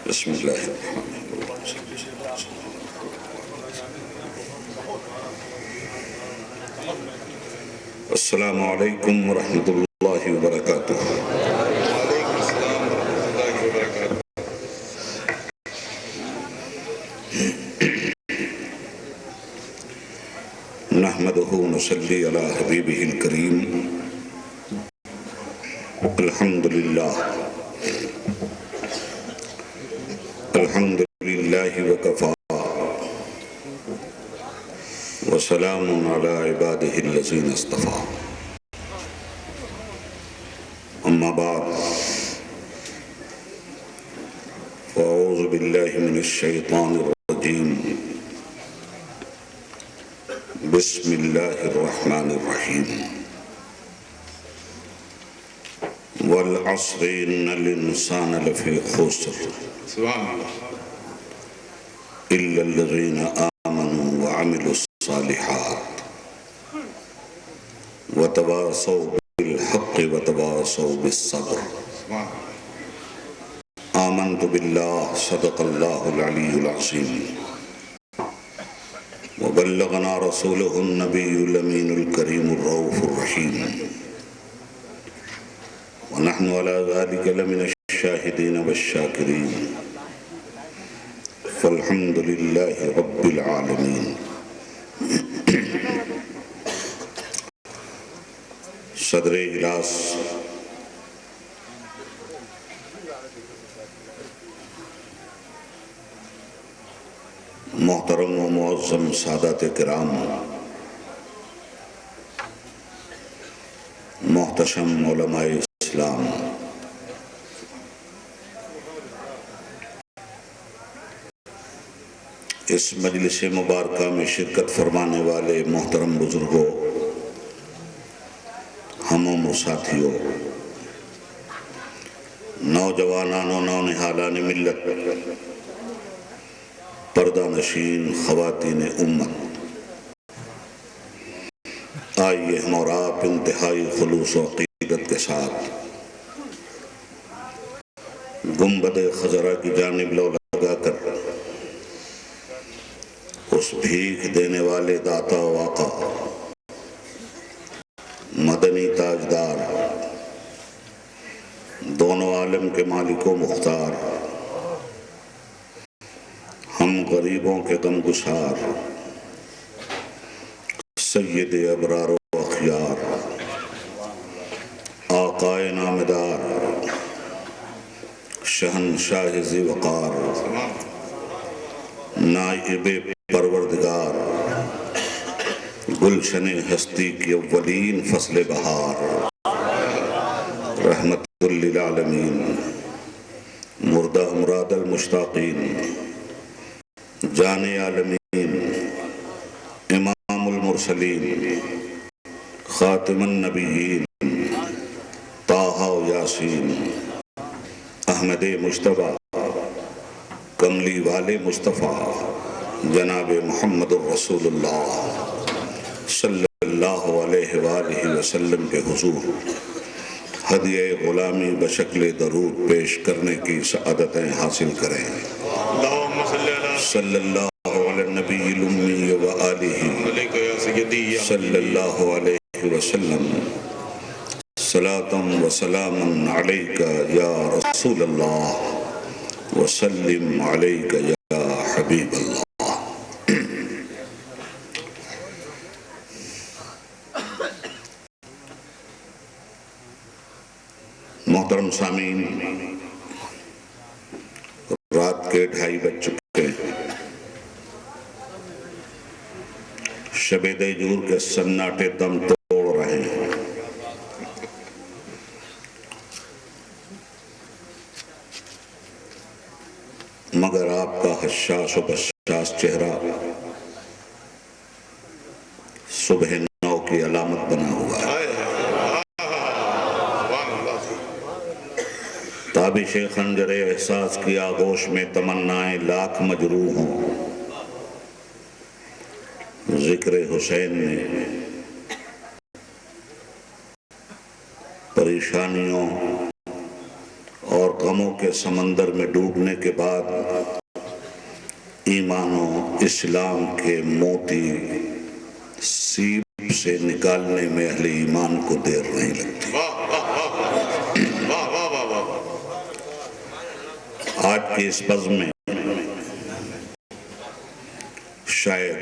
بسم اللہ. السلام علیکم ورحمۃ اللہ وبرکاتہ. نحمده ونصلي على حبيبه الكريم. الحمد لله, الحمد لله وكفى, وسلام على عباده الذين اصطفى. أما بعد, فأعوذ بالله من الشيطان الرجيم. بسم الله الرحمن الرحيم. والعصر إن الإنسان لفي خسر إلا الذين آمنوا وعملوا الصالحات وتواصوا بالحق وتواصوا بالصبر. آمنت بالله, صدق الله العلي العظيم, وبلغنا رسوله النبي الأمين الكريم الرؤوف الرحيم, ونحن على ذلك لمن الشاهدين والشاكرين. فالحمد لله رب العالمين. صدر اجلاس محترم و معظم سادات کرام, محتشم علماء اسلام, اس مجلس مبارکہ میں شرکت فرمانے والے محترم بزرگوں, ہم عمر ساتھیوں, نوجوانان و نونہالان ملت, پردہ نشین خواتین امت, آئیے ہم اور آپ انتہائی خلوص و عقیدت کے ساتھ گنبد خضرا کی جانب لو لگا کر اس بھیک دینے والے داتا و آقا مدنی تاجدار دونوں عالم کے مالک و مختار ہم غریبوں کے غم گسار سید ابرار و اخیار آقائے نامدار شہنشاہ ذی وقار نائب پروردگار گلشن ہستی کی اولین فصل بہار رحمت للعالمین مردہ مراد المشتاقین جان عالمین امام المرسلین خاتم النبیین طٰہٰ و یاسین احمد مجتبیٰ کملی والے مصطفیٰ جناب محمد الرسول اللہ صلی اللہ علیہ وآلہ وسلم کے حضور ہدیہ غلامی بشکل درود پیش کرنے کی سعادتیں حاصل کریں صلی اللہ علی النبی الامی وآلہ صلی اللہ علیہ وسلم صلاة و سلام علیک یا رسول اللہ وسلم علیک یا حبیب اللہ۔ محترم سامعین، رات کے 2:30 بج چکے ہیں۔ شب دیجور کے سناٹے دم توڑ رہے ہیں۔ مگر آپ کا حشاش و بشاش چہرہ صبح نو کی علامت بنا ہوا ہے۔ تابش خنجر احساس کی آغوش میں تمنائیں لاکھ مجروح ہوں، ذکر حسین نے پریشانیوں اور غموں کے سمندر میں ڈوبنے کے بعد ایمان و اسلام کے موتی سیب سے نکالنے میں اہل ایمان کو دیر نہیں لگتی۔ آج کی اس بزم میں شاید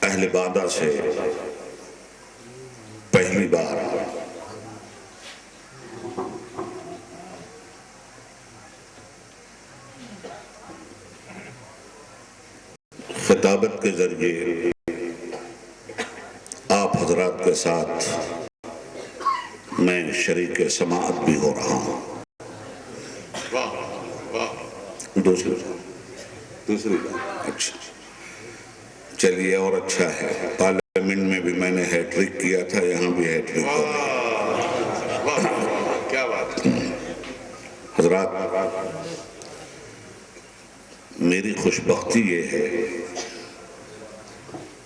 اہل بادہ سے پہلی بار خطابت کے ذریعے آپ حضرات کے ساتھ میں شریک سماعت بھی ہو رہا ہوں۔ دوسری بات اچھا چلیے، اور اچھا ہے، پارلیمنٹ میں بھی میں نے ہیٹرک کیا تھا، یہاں بھی ہیٹرک ہو گیا۔ کیا بات ہے حضرات، میری خوش بختی یہ ہے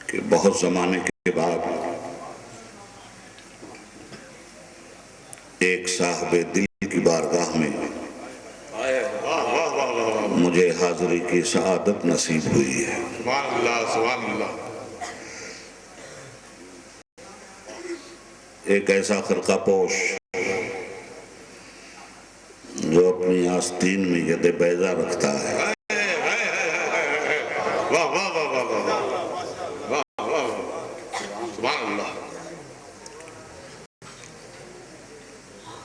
کہ بہت زمانے کے بعد ایک صاحب دل کی بارگاہ میں مجھے حاضری کی سعادت نصیب ہوئی ہے۔ سبحان اللہ، سبحان اللہ۔ ایک ایسا خرقہ پوش جو اپنی آستین میں ید بیضا رکھتا ہے، واہ واہ واہ واہ واہ واہ واہ، سبحان اللہ۔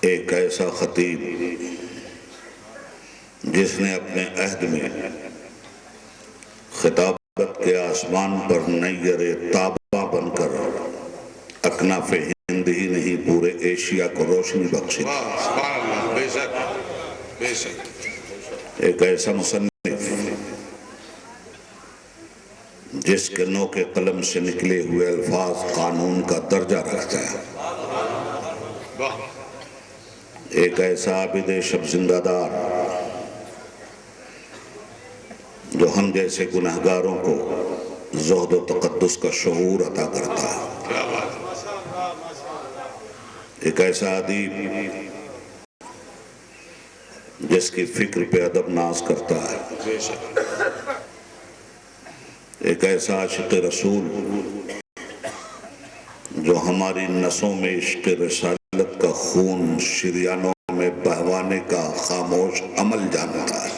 ایک ایسا خطیب جس نے اپنے عہد میں خطابت کے آسمان پر نیر تابہ بن کر اکناف ہند ہی نہیں پورے ایشیا کو روشنی بخشی۔ سبحان اللہ، بے شک بے شک۔ ایک ایسا مصنف جس کے نو کے قلم سے نکلے ہوئے الفاظ قانون کا درجہ رکھتے ہیں۔ ایک ایسا عابد شب زندہ دار جو ہم جیسے گناہگاروں کو زہد و تقدس کا شعور عطا کرتا ہے۔ ایک ایسا ادیب جس جس کی فکر پہ ادب ناز کرتا ہے، بے شک ایک ایسا عاشق رسول جو ہماری نسوں میں عشق رسالت کا خون شریانوں میں بہوانے کا خاموش عمل جانتا ہے۔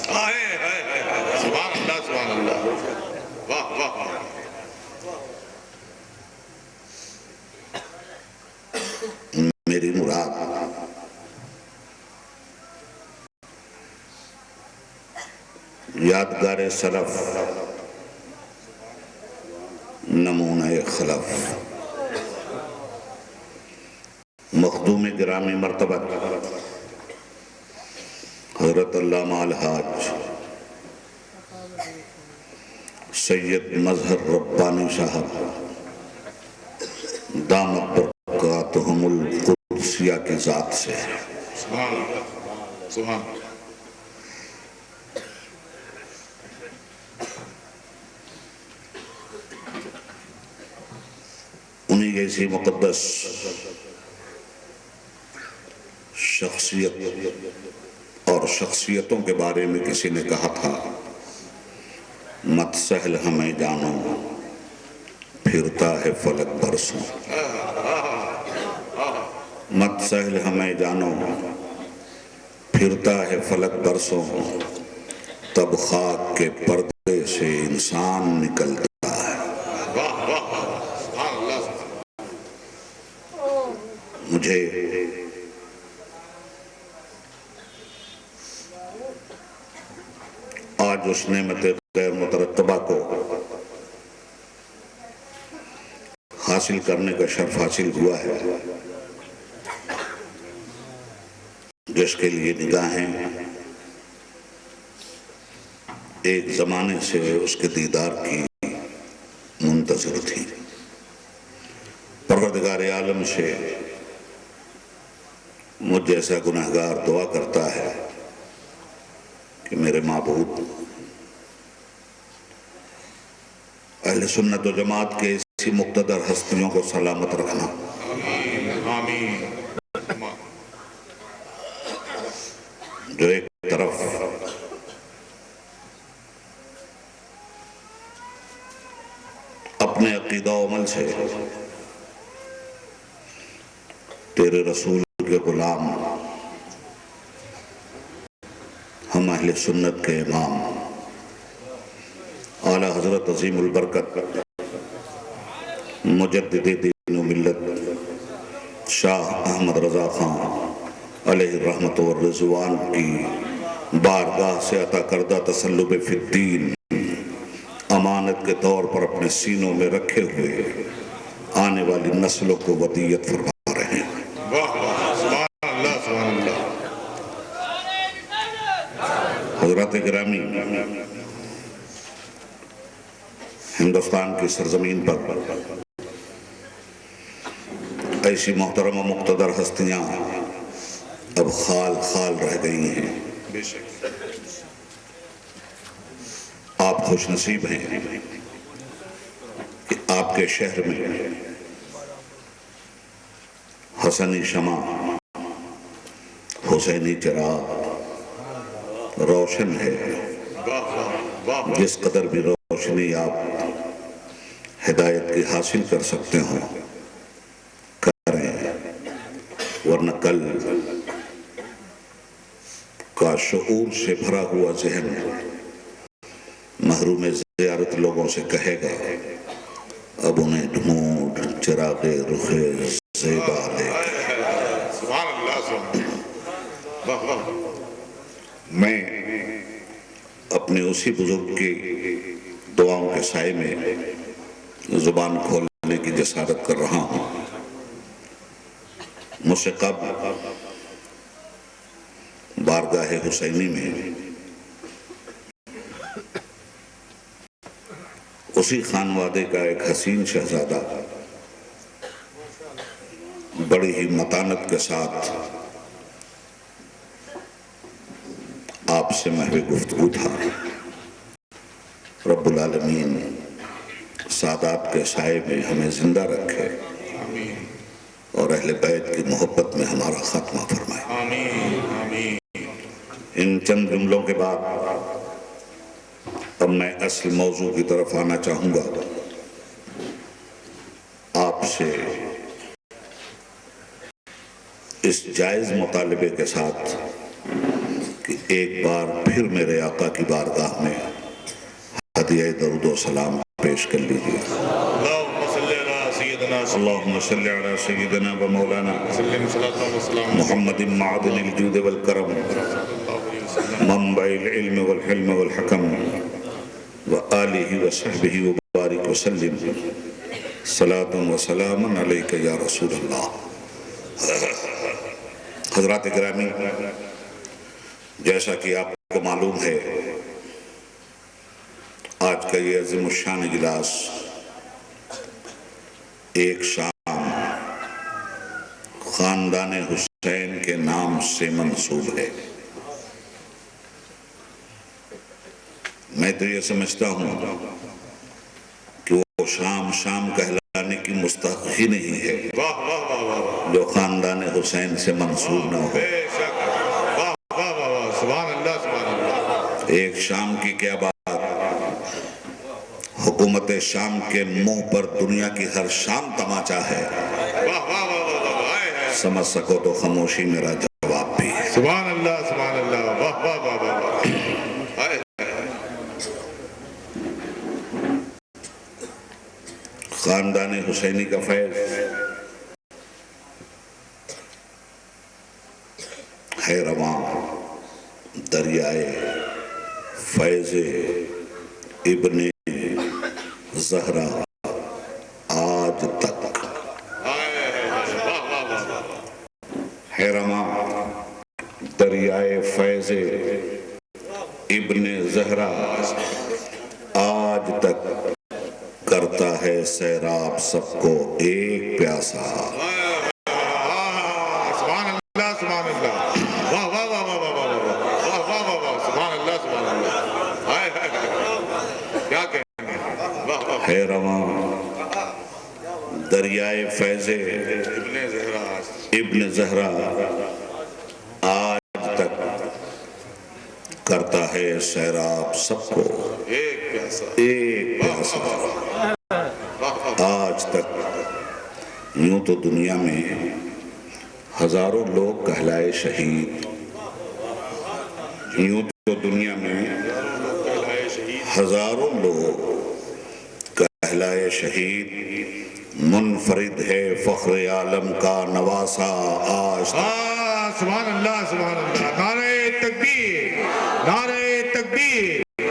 سبحان اللہ سبحان اللہ، واہ واہ واہ۔ میری مراد یادگار سلف، نمونہ خلف، مخدوم گرامی مرتبت حضرت علامہ الحاج سید مظہر ربانی صاحب دامت برکاتہم القدسیہ کی ذات سے سبحان اللہ سبحان اللہ۔ انہی جیسی مقدس شخصیت اور شخصیتوں کے بارے میں کسی نے کہا تھا، مت سہل ہمیں جانو پھرتا ہے فلک برسوں، مت سہل ہمیں جانو پھرتا ہے فلک برسوں، تب خاک کے پردے سے انسان نکلتا ہے۔ مجھے آج اس نعمت غیر مترتبہ کو حاصل کرنے کا شرف حاصل ہوا ہے، جس کے لیے نگاہیں ایک زمانے سے اس کے دیدار کی منتظر تھی۔ پروردگار عالم سے مجھ جیسا گناہگار دعا کرتا ہے کہ میرے معبود اہل سنت و جماعت کے ایسی مقتدر ہستیوں کو سلامت رکھنا، آمین۔ جو ایک طرف اپنے عقیدہ و عمل سے تیرے رسول کے غلام، ہم اہل سنت کے امام اعلیٰ حضرت عظیم البرکت مجدد دین و ملت شاہ احمد رضا خان علیہ الرحمت والرضوان کی بارگاہ سے عطا کردہ تسلب فی الدین امانت کے طور پر اپنے سینوں میں رکھے ہوئے آنے والی نسلوں کو ودیت فرما رہے ہیں۔ واہ واہ، سبحان اللہ سبحان اللہ۔ حضرات گرامی، ہندوستان کی سرزمین پر ایسی محترم و مقتدر ہستیاں اب خال خال رہ گئی ہیں۔ بے شک آپ خوش نصیب ہیں کہ آپ کے شہر میں حسنی شمع، حسینی چراغ روشن ہے۔ واہ واہ واہ، جس قدر بھی روشنی آپ ہدایت کی حاصل کر سکتے ہوں کریں، ورنہ کل کا شعور سے بھرا ہوا ذہن محروم زیارت لوگوں سے کہے گا اب انہیں ڈھونڈ چراغ رخ زیبا لے۔ سبحان اللہ سبحان اللہ، واہ واہ۔ میں اپنے اسی بزرگ کی دعاؤں کے سائے میں زبان کھولنے کی جسارت کر رہا ہوں۔ مجھ سے قبل بارگاہ حسینی میں اسی خانوادے کا ایک حسین شہزادہ بڑی ہی متانت کے ساتھ آپ سے محو گفتگو تھا۔ رب العالمین سادات کے سائے میں ہمیں زندہ رکھے اور اہل بیت کی محبت میں ہمارا خاتمہ فرمائے۔ آمین آمین۔ ان چند جملوں کے بعد اب میں اصل موضوع کی طرف آنا چاہوں گا. آپ سے اس جائز مطالبے کے ساتھ کہ ایک بار پھر میرے آقا کی بارگاہ میں ہدیہ درود و سلام پیش کر لیجیے. اللہم صلی علی سیدنا و مولانا محمد معدن الجود والکرم منبع العلم والحلم والحکم وآلہ وصحبہ وبارک وسلم صلاة و سلام علیکہ یا رسول اللہ. حضرات گرامی، جیسا کہ آپ کو معلوم ہے آج کا یہ عظیم الشان اجلاس ایک شام خاندان حسین کے نام سے منسوب ہے. میں تو یہ سمجھتا ہوں کہ وہ شام کہلانے کی مستحق ہی نہیں ہے جو خاندان حسین سے منسوب نہ ہو. ایک شام کی کیا بات، حکومت شام کے منہ پر دنیا کی ہر شام تماچا ہے. سمجھ سکو تو خاموشی میرا جواب بھی ہے. سبحان اللہ سبحان اللہ. واہ واہ واہ واہ. خاندان حسینی کا فیض ہے رواں دریائے فیض ابن زہرا آج تک. ہے رواں دریائے فیض ابن زہرا آج تک، کرتا ہے سیراب سب کو ایک پیاسا. سبحان اللہ سبحان اللہ. واہ واہ واہ واہ واہ واہ واہ واہ واہ. سبحان اللہ سبحان اللہ. ہائے ہائے کیا کہیں گے. واہ واہ. ہے رواں دریائے فیض ابن زہرا آج تک، کرتا ہے سیراب سب کو ایک پیاسا. ایک پیاسا. آج تک یوں تو دنیا میں ہزاروں لوگ کہلائے شہید، یوں تو دنیا میں ہزاروں لوگ کہلائے شہید. منفرد ہے فخر عالم کا نواسا آج تک. سبحان اللہ سبحان اللہ. نعرہ تکبیر نعرہ تکبیر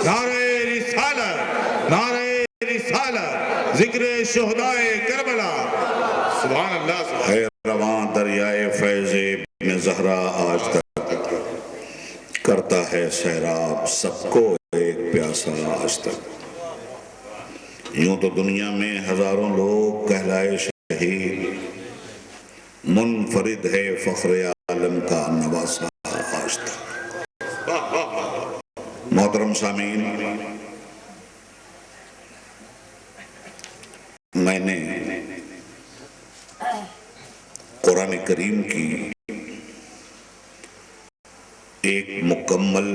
نعرہ رسالت نعرہ رسالت. ذکر شہدائے کربلا. سبحان اللہ سبحان اللہ. ہے رواں دریائے فیض ابن زہرا آج تک، کرتا ہے سیراب سب کو ایک پیاسا آج تک. یوں تو دنیا میں ہزاروں لوگ کہلائے شہید، منفرد ہے فخر عالم کا نواسا آج تک. محترم سامعین، میں نے قرآن کریم کی ایک مکمل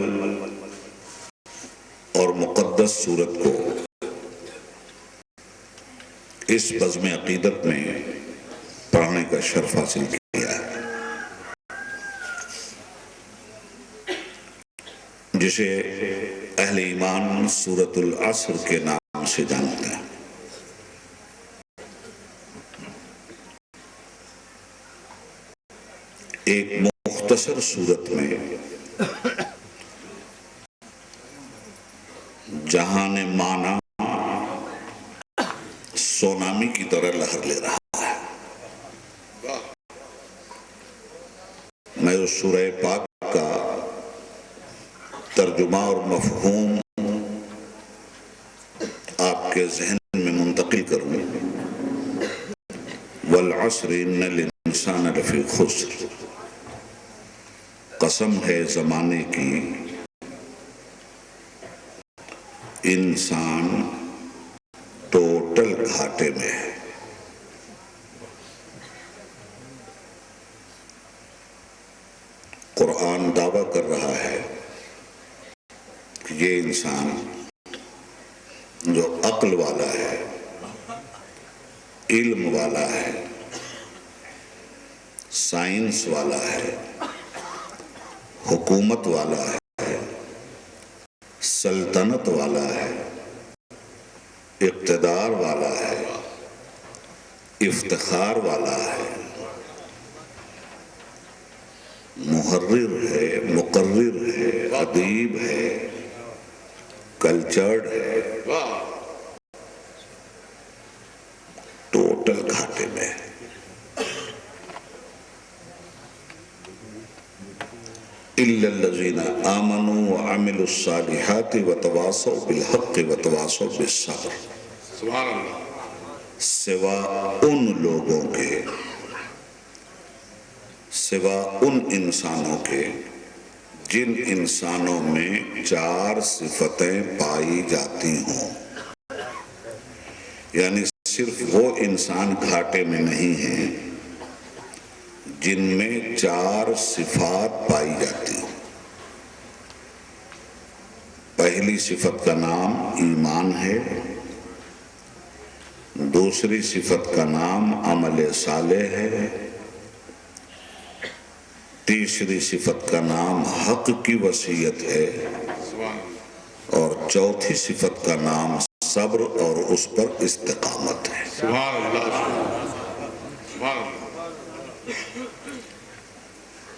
اور مقدس سورت کو اس بزم عقیدت میں پڑھنے کا شرف حاصل کیا ہے، جسے اہل ایمان سورۃ العصر کے نام سے جانتے ہیں. ایک مختصر صورت میں جہان معنی سونامی کی طرح لہر لے رہا ہے. میں اس سورہ پاک کا ترجمہ اور مفہوم آپ کے ذہن میں منتقل کروں. والعصر ان الانسان لفی خسر. قسم ہے زمانے کی انسان ٹوٹل گھاٹے میں ہے. قرآن دعویٰ کر رہا ہے کہ یہ انسان جو عقل والا ہے، علم والا ہے، سائنس والا ہے، حکومت والا ہے، سلطنت والا ہے، اقتدار والا ہے، افتخار والا ہے، محرر ہے، مقرر ہے، ادیب ہے، کلچرڈ ہے، ٹوٹل گھاٹے میں ہے۔ إِلَّا الَّذِينَ آمَنُوا وَعَمِلُوا الصَّالِحَاتِ وَتَوَاصَوْا بِالْحَقِّ وَتَوَاصَوْا بِالصَّبْرِ، سبحان اللہ، سوا ان لوگوں کے، سوا ان انسانوں کے جن انسانوں میں 4 صفتیں پائی جاتی ہوں، یعنی صرف وہ انسان گھاٹے میں نہیں ہیں جن میں 4 صفات پائی جاتی ہوں۔ پہلی صفت کا نام ایمان ہے، دوسری صفت کا نام عمل صالح ہے، تیسری صفت کا نام حق کی وصیت ہے، اور چوتھی صفت کا نام صبر اور اس پر استقامت ہے۔ سبحان اللہ، سبحان اللہ۔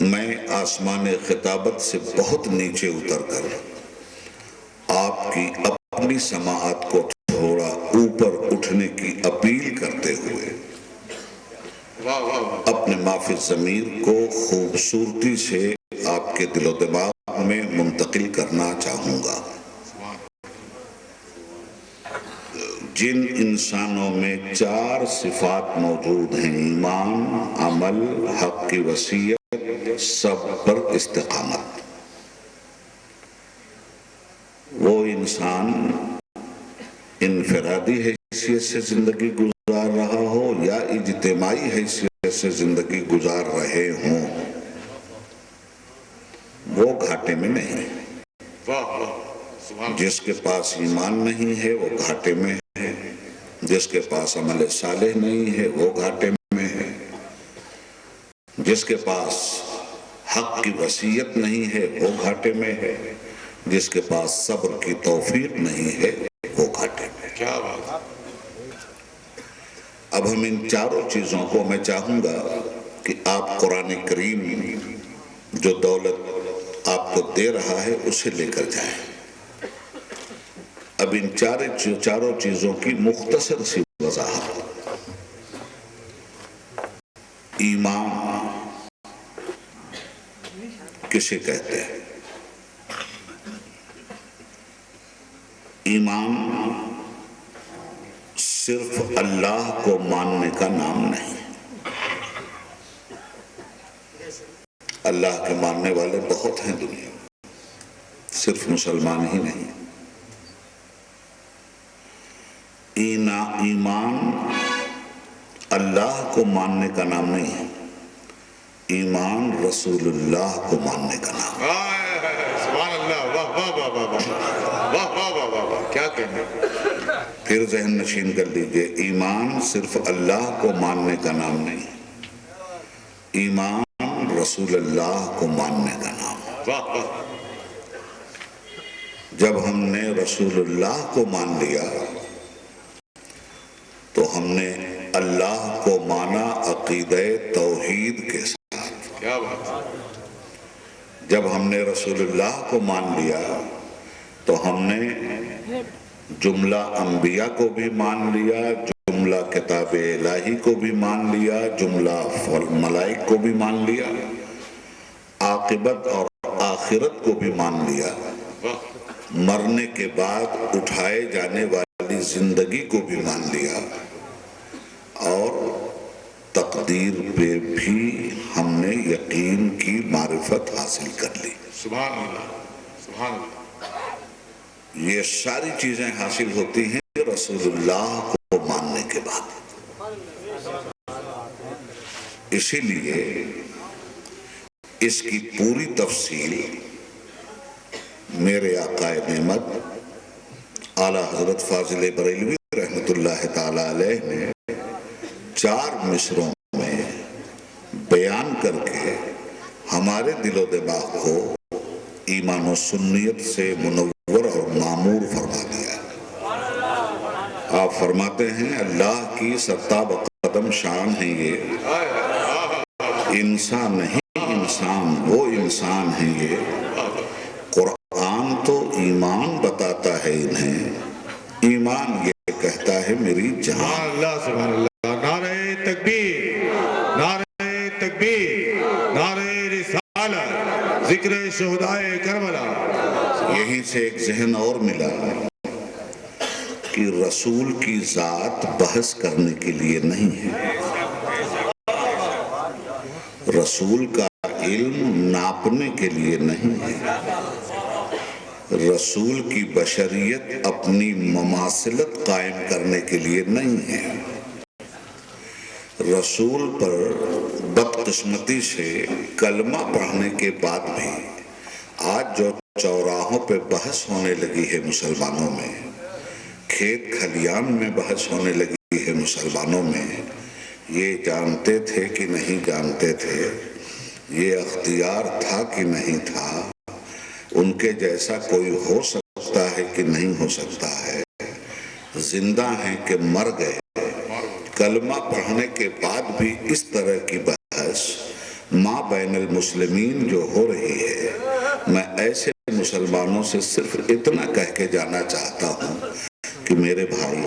میں آسمان خطابت سے بہت نیچے اتر کر آپ کی اپنی سماعت کو تھوڑا اوپر اٹھنے کی اپیل کرتے ہوئے اپنے مافی ضمیر کو خوبصورتی سے آپ کے دل و دماغ میں منتقل کرنا چاہوں گا۔ جن انسانوں میں 4 صفات موجود ہیں، ایمان، عمل، حق کی وصیت، سب پر استقامت، وہ انسان انفرادی حیثیت سے زندگی گزار رہا ہو یا اجتماعی حیثیت سے زندگی گزار رہے ہوں، وہ گھاٹے میں نہیں۔ جس کے پاس ایمان نہیں ہے وہ گھاٹے میں ہے، جس کے پاس عمل صالح نہیں ہے وہ گھاٹے میں ہے، جس کے پاس حق کی وصیت نہیں ہے وہ گھاٹے میں ہے، جس کے پاس صبر کی توفیق نہیں ہے وہ گھاٹے میں ہے۔ کیا بات ہے۔ اب ہم ان 4 چیزوں کو، میں چاہوں گا کہ آپ قرآن کریم جو دولت آپ کو دے رہا ہے اسے لے کر جائیں۔ اب ان 4 چیزوں کی مختصر سی وضاحت۔ ایمان کسے کہتے ہیں؟ ایمان صرف اللہ کو ماننے کا نام نہیں۔ اللہ کے ماننے والے بہت ہیں دنیا میں، صرف مسلمان ہی نہیں۔ ایمان اللہ کو ماننے کا نام نہیں ہے، ایمان رسول اللہ کو ماننے کا نام ہے۔ سبحان اللہ، واہ واہ واہ واہ واہ واہ واہ واہ واہ واہ، کیا کہنے۔ پھر ذہن نشین کر لیجئے، ایمان صرف اللہ کو ماننے کا نام نہیں، ایمان رسول اللہ کو ماننے کا نام ہے۔ واہ واہ۔ جب ہم نے رسول اللہ کو مان لیا تو ہم نے اللہ کو مانا عقیدہ توحید کے ساتھ۔ کیا بات ہے۔ جب ہم نے رسول اللہ کو مان لیا تو ہم نے جملہ انبیاء کو بھی مان لیا، جملہ کتاب الہی کو بھی مان لیا، جملہ ملائک کو بھی مان لیا، عاقبت اور آخرت کو بھی مان لیا، مرنے کے بعد اٹھائے جانے والی زندگی کو بھی مان لیا، اور تقدیر پہ بھی ہم نے یقین کی معرفت حاصل کر لی۔ سبحان اللہ، سبحان اللہ۔ یہ ساری چیزیں حاصل ہوتی ہیں رسول اللہ کو ماننے کے بعد۔ اسی لیے اس کی پوری تفصیل میرے آقا نعمت اعلیٰ حضرت فاضل بریلوی رحمت اللہ تعالی علیہ نے 4 مصروں میں بیان کر کے ہمارے دل و دماغ کو ایمان و سنیت سے منور اور معمور فرما دیا۔ آپ فرماتے ہیں اللہ کی ستاب قدم شان ہے یہ، انسان نہیں انسان وہ انسان ہے یہ، قرآن تو ایمان بتاتا ہے انہیں، ایمان یہ کہتا ہے میری جان۔ اللہ سبحان اللہ، نعرہ تکبیر، نعرہ تکبیر، نعرہ رسالت، ذکر شہدائے کربلا۔ یہیں سے ایک ذہن اور ملا کہ رسول کی ذات بحث کرنے کے لیے نہیں ہے، رسول کا علم ناپنے کے لیے نہیں ہے، رسول کی بشریت اپنی مماثلت قائم کرنے کے لیے نہیں ہے۔ رسول پر بدقسمتی سے کلمہ پڑھنے کے بعد بھی آج جو چوراہوں پہ بحث ہونے لگی ہے مسلمانوں میں، کھیت کھلیان میں بحث ہونے لگی ہے مسلمانوں میں، یہ جانتے تھے کہ نہیں جانتے تھے، یہ اختیار تھا کہ نہیں تھا، ان کے جیسا کوئی ہو سکتا ہے کہ نہیں ہو سکتا ہے، زندہ ہیں کہ مر گئے، کلمہ پڑھنے کے بعد بھی اس طرح کی بحث ماں بین المسلمین جو ہو رہی ہے، میں ایسے مسلمانوں سے صرف اتنا کہہ کے جانا چاہتا ہوں کہ میرے بھائی،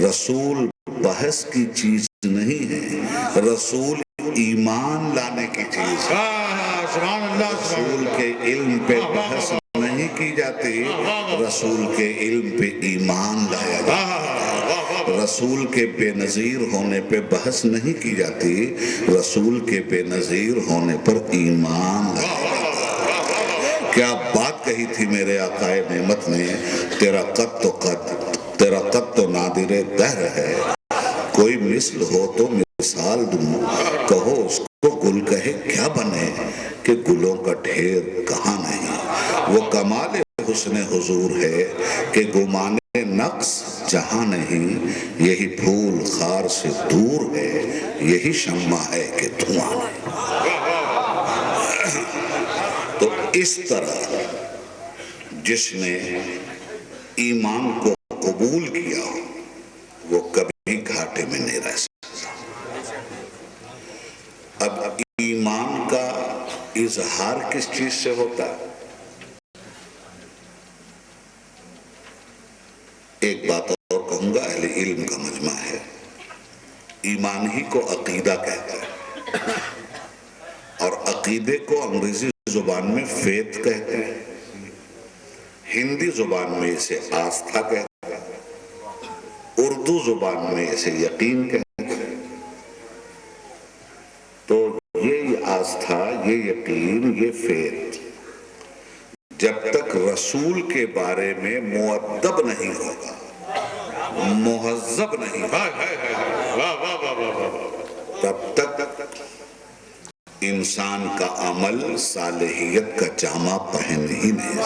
رسول بحث کی چیز نہیں ہے، رسول ایمان لانے کی چیز ہے۔ سبحان اللہ، رسول کے علم پہ بحث نہیں کی جاتی، رسول کے علم پہ ایمان لایا جاتا ہے۔ رسول کے بے نظیر ہونے پہ بحث نہیں کی جاتی، رسول کے بے نظیر ہونے پر ایمان لایا جاتا ہے۔ کیا بات کہی تھی میرے آقا نعمت نے، تیرا قد تو نادر دہر ہے، کوئی مثل ہو تو مثال دوں، کہو اس کو گل کہے کیا بنے کہ گلوں کا ڈھیر کہاں نہیں، وہ کمال حسن حضور ہے کہ گمانے نقص جہاں نہیں، یہی پھول خار سے دور ہے، یہی شمع ہے کہ دھواں نہیں۔ تو اس طرح جس نے ایمان کو قبول کیا وہ کبھی گھاٹے میں نہیں رہ سکتا۔ اب ایمان کا اظہار کس چیز سے ہوتا ہے؟ ایک بات اور کہوں گا، اہل علم کا مجمع ہے، ایمان ہی کو عقیدہ کہتا ہے، اور عقیدے کو انگریزی زبان میں فیتھ کہتے ہیں، ہندی زبان میں اسے آستھا کہتے ہیں، اردو زبان میں اسے یقین کہتے ہیں۔ تو یہ آستھا، یہ یقین، یہ فیتھ جب تک رسول کے بارے میں مؤدب نہیں ہوگا، مہذب نہیں ہوگا، تب تک انسان کا عمل صالحیت کا جامہ پہن ہی نہیں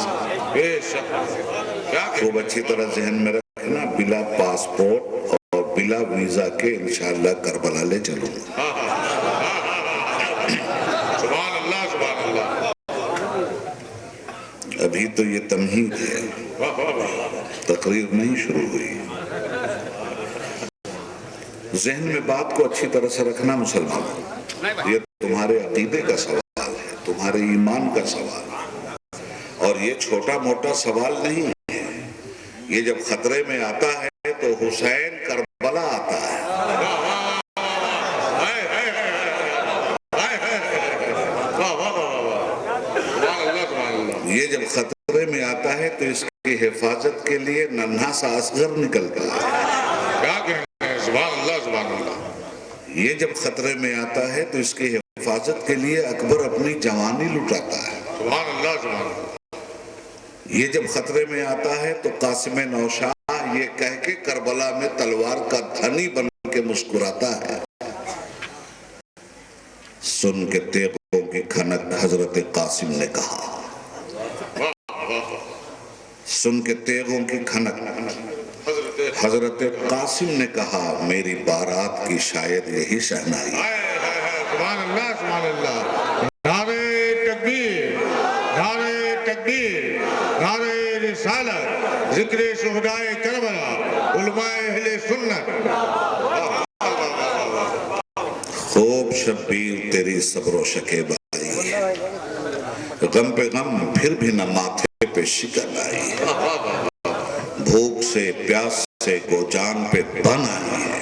سکتا۔ خوب اچھی طرح ذہن میں رکھنا، بلا پاسپورٹ اور بلا ویزا کے انشاءاللہ کربلا لے چلوں گا۔ سبحان اللہ، سبحان اللہ۔ ابھی تو یہ تمہید ہے، تقریر نہیں شروع ہوئی۔ ذہن میں بات کو اچھی طرح سے رکھنا مسلمانوں، یہ تمہارے عقیدے کا سوال ہے، تمہارے ایمان کا سوال ہے، اور یہ چھوٹا موٹا سوال نہیں ہے۔ یہ جب خطرے میں آتا ہے تو حسین کربلا آتا ہے، یہ جب خطرے میں آتا ہے تو اس کی حفاظت کے لیے ننھا سا اصغر نکلتا ہے، کیا کہنا ہے؟ سبحان اللہ، سبحان اللہ۔ یہ جب خطرے میں آتا ہے تو اس کی حفاظت کے لیے اکبر اپنی جوانی لٹاتا ہے، سبحان اللہ، سبحان اللہ۔ یہ جب خطرے میں آتا ہے تو قاسم نوشاہ یہ کہہ کے کربلا میں تلوار کا دھنی بن کے مسکراتا ہے سن کے تیغوں کی کھنک حضرت قاسم نے کہا، سن کے تیغوں کی کھنک حضرت قاسم نے کہا، میری بارات کی شاید یہی شہنائی۔ سبحان اللہ سبحان اللہ، نعرہ تکبیر، نعرہ تکبیر، نعرہ رسالت، ذکر شہدائے کربلا، علماء اہل سنت۔ خوب شبیر تیری صبر و شکیبائی، غم پہ غم پھر بھی نہ ماتھے پہ شکن آئی، بھوک سے پیاس سے گو جان پہ بن آئی ہے،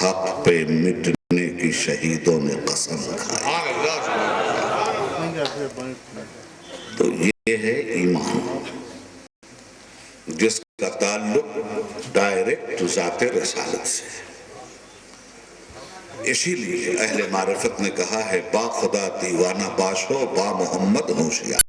حق پہ مٹنے کی شہیدوں نے قسم کھائی۔ تو یہ ہے ایمان، جس کا تعلق ڈائریکٹ ذات رسالت سے۔ اسی لیے اہل معرفت نے کہا ہے، با خدا دیوانہ باش ہو، با محمد ہوشیار۔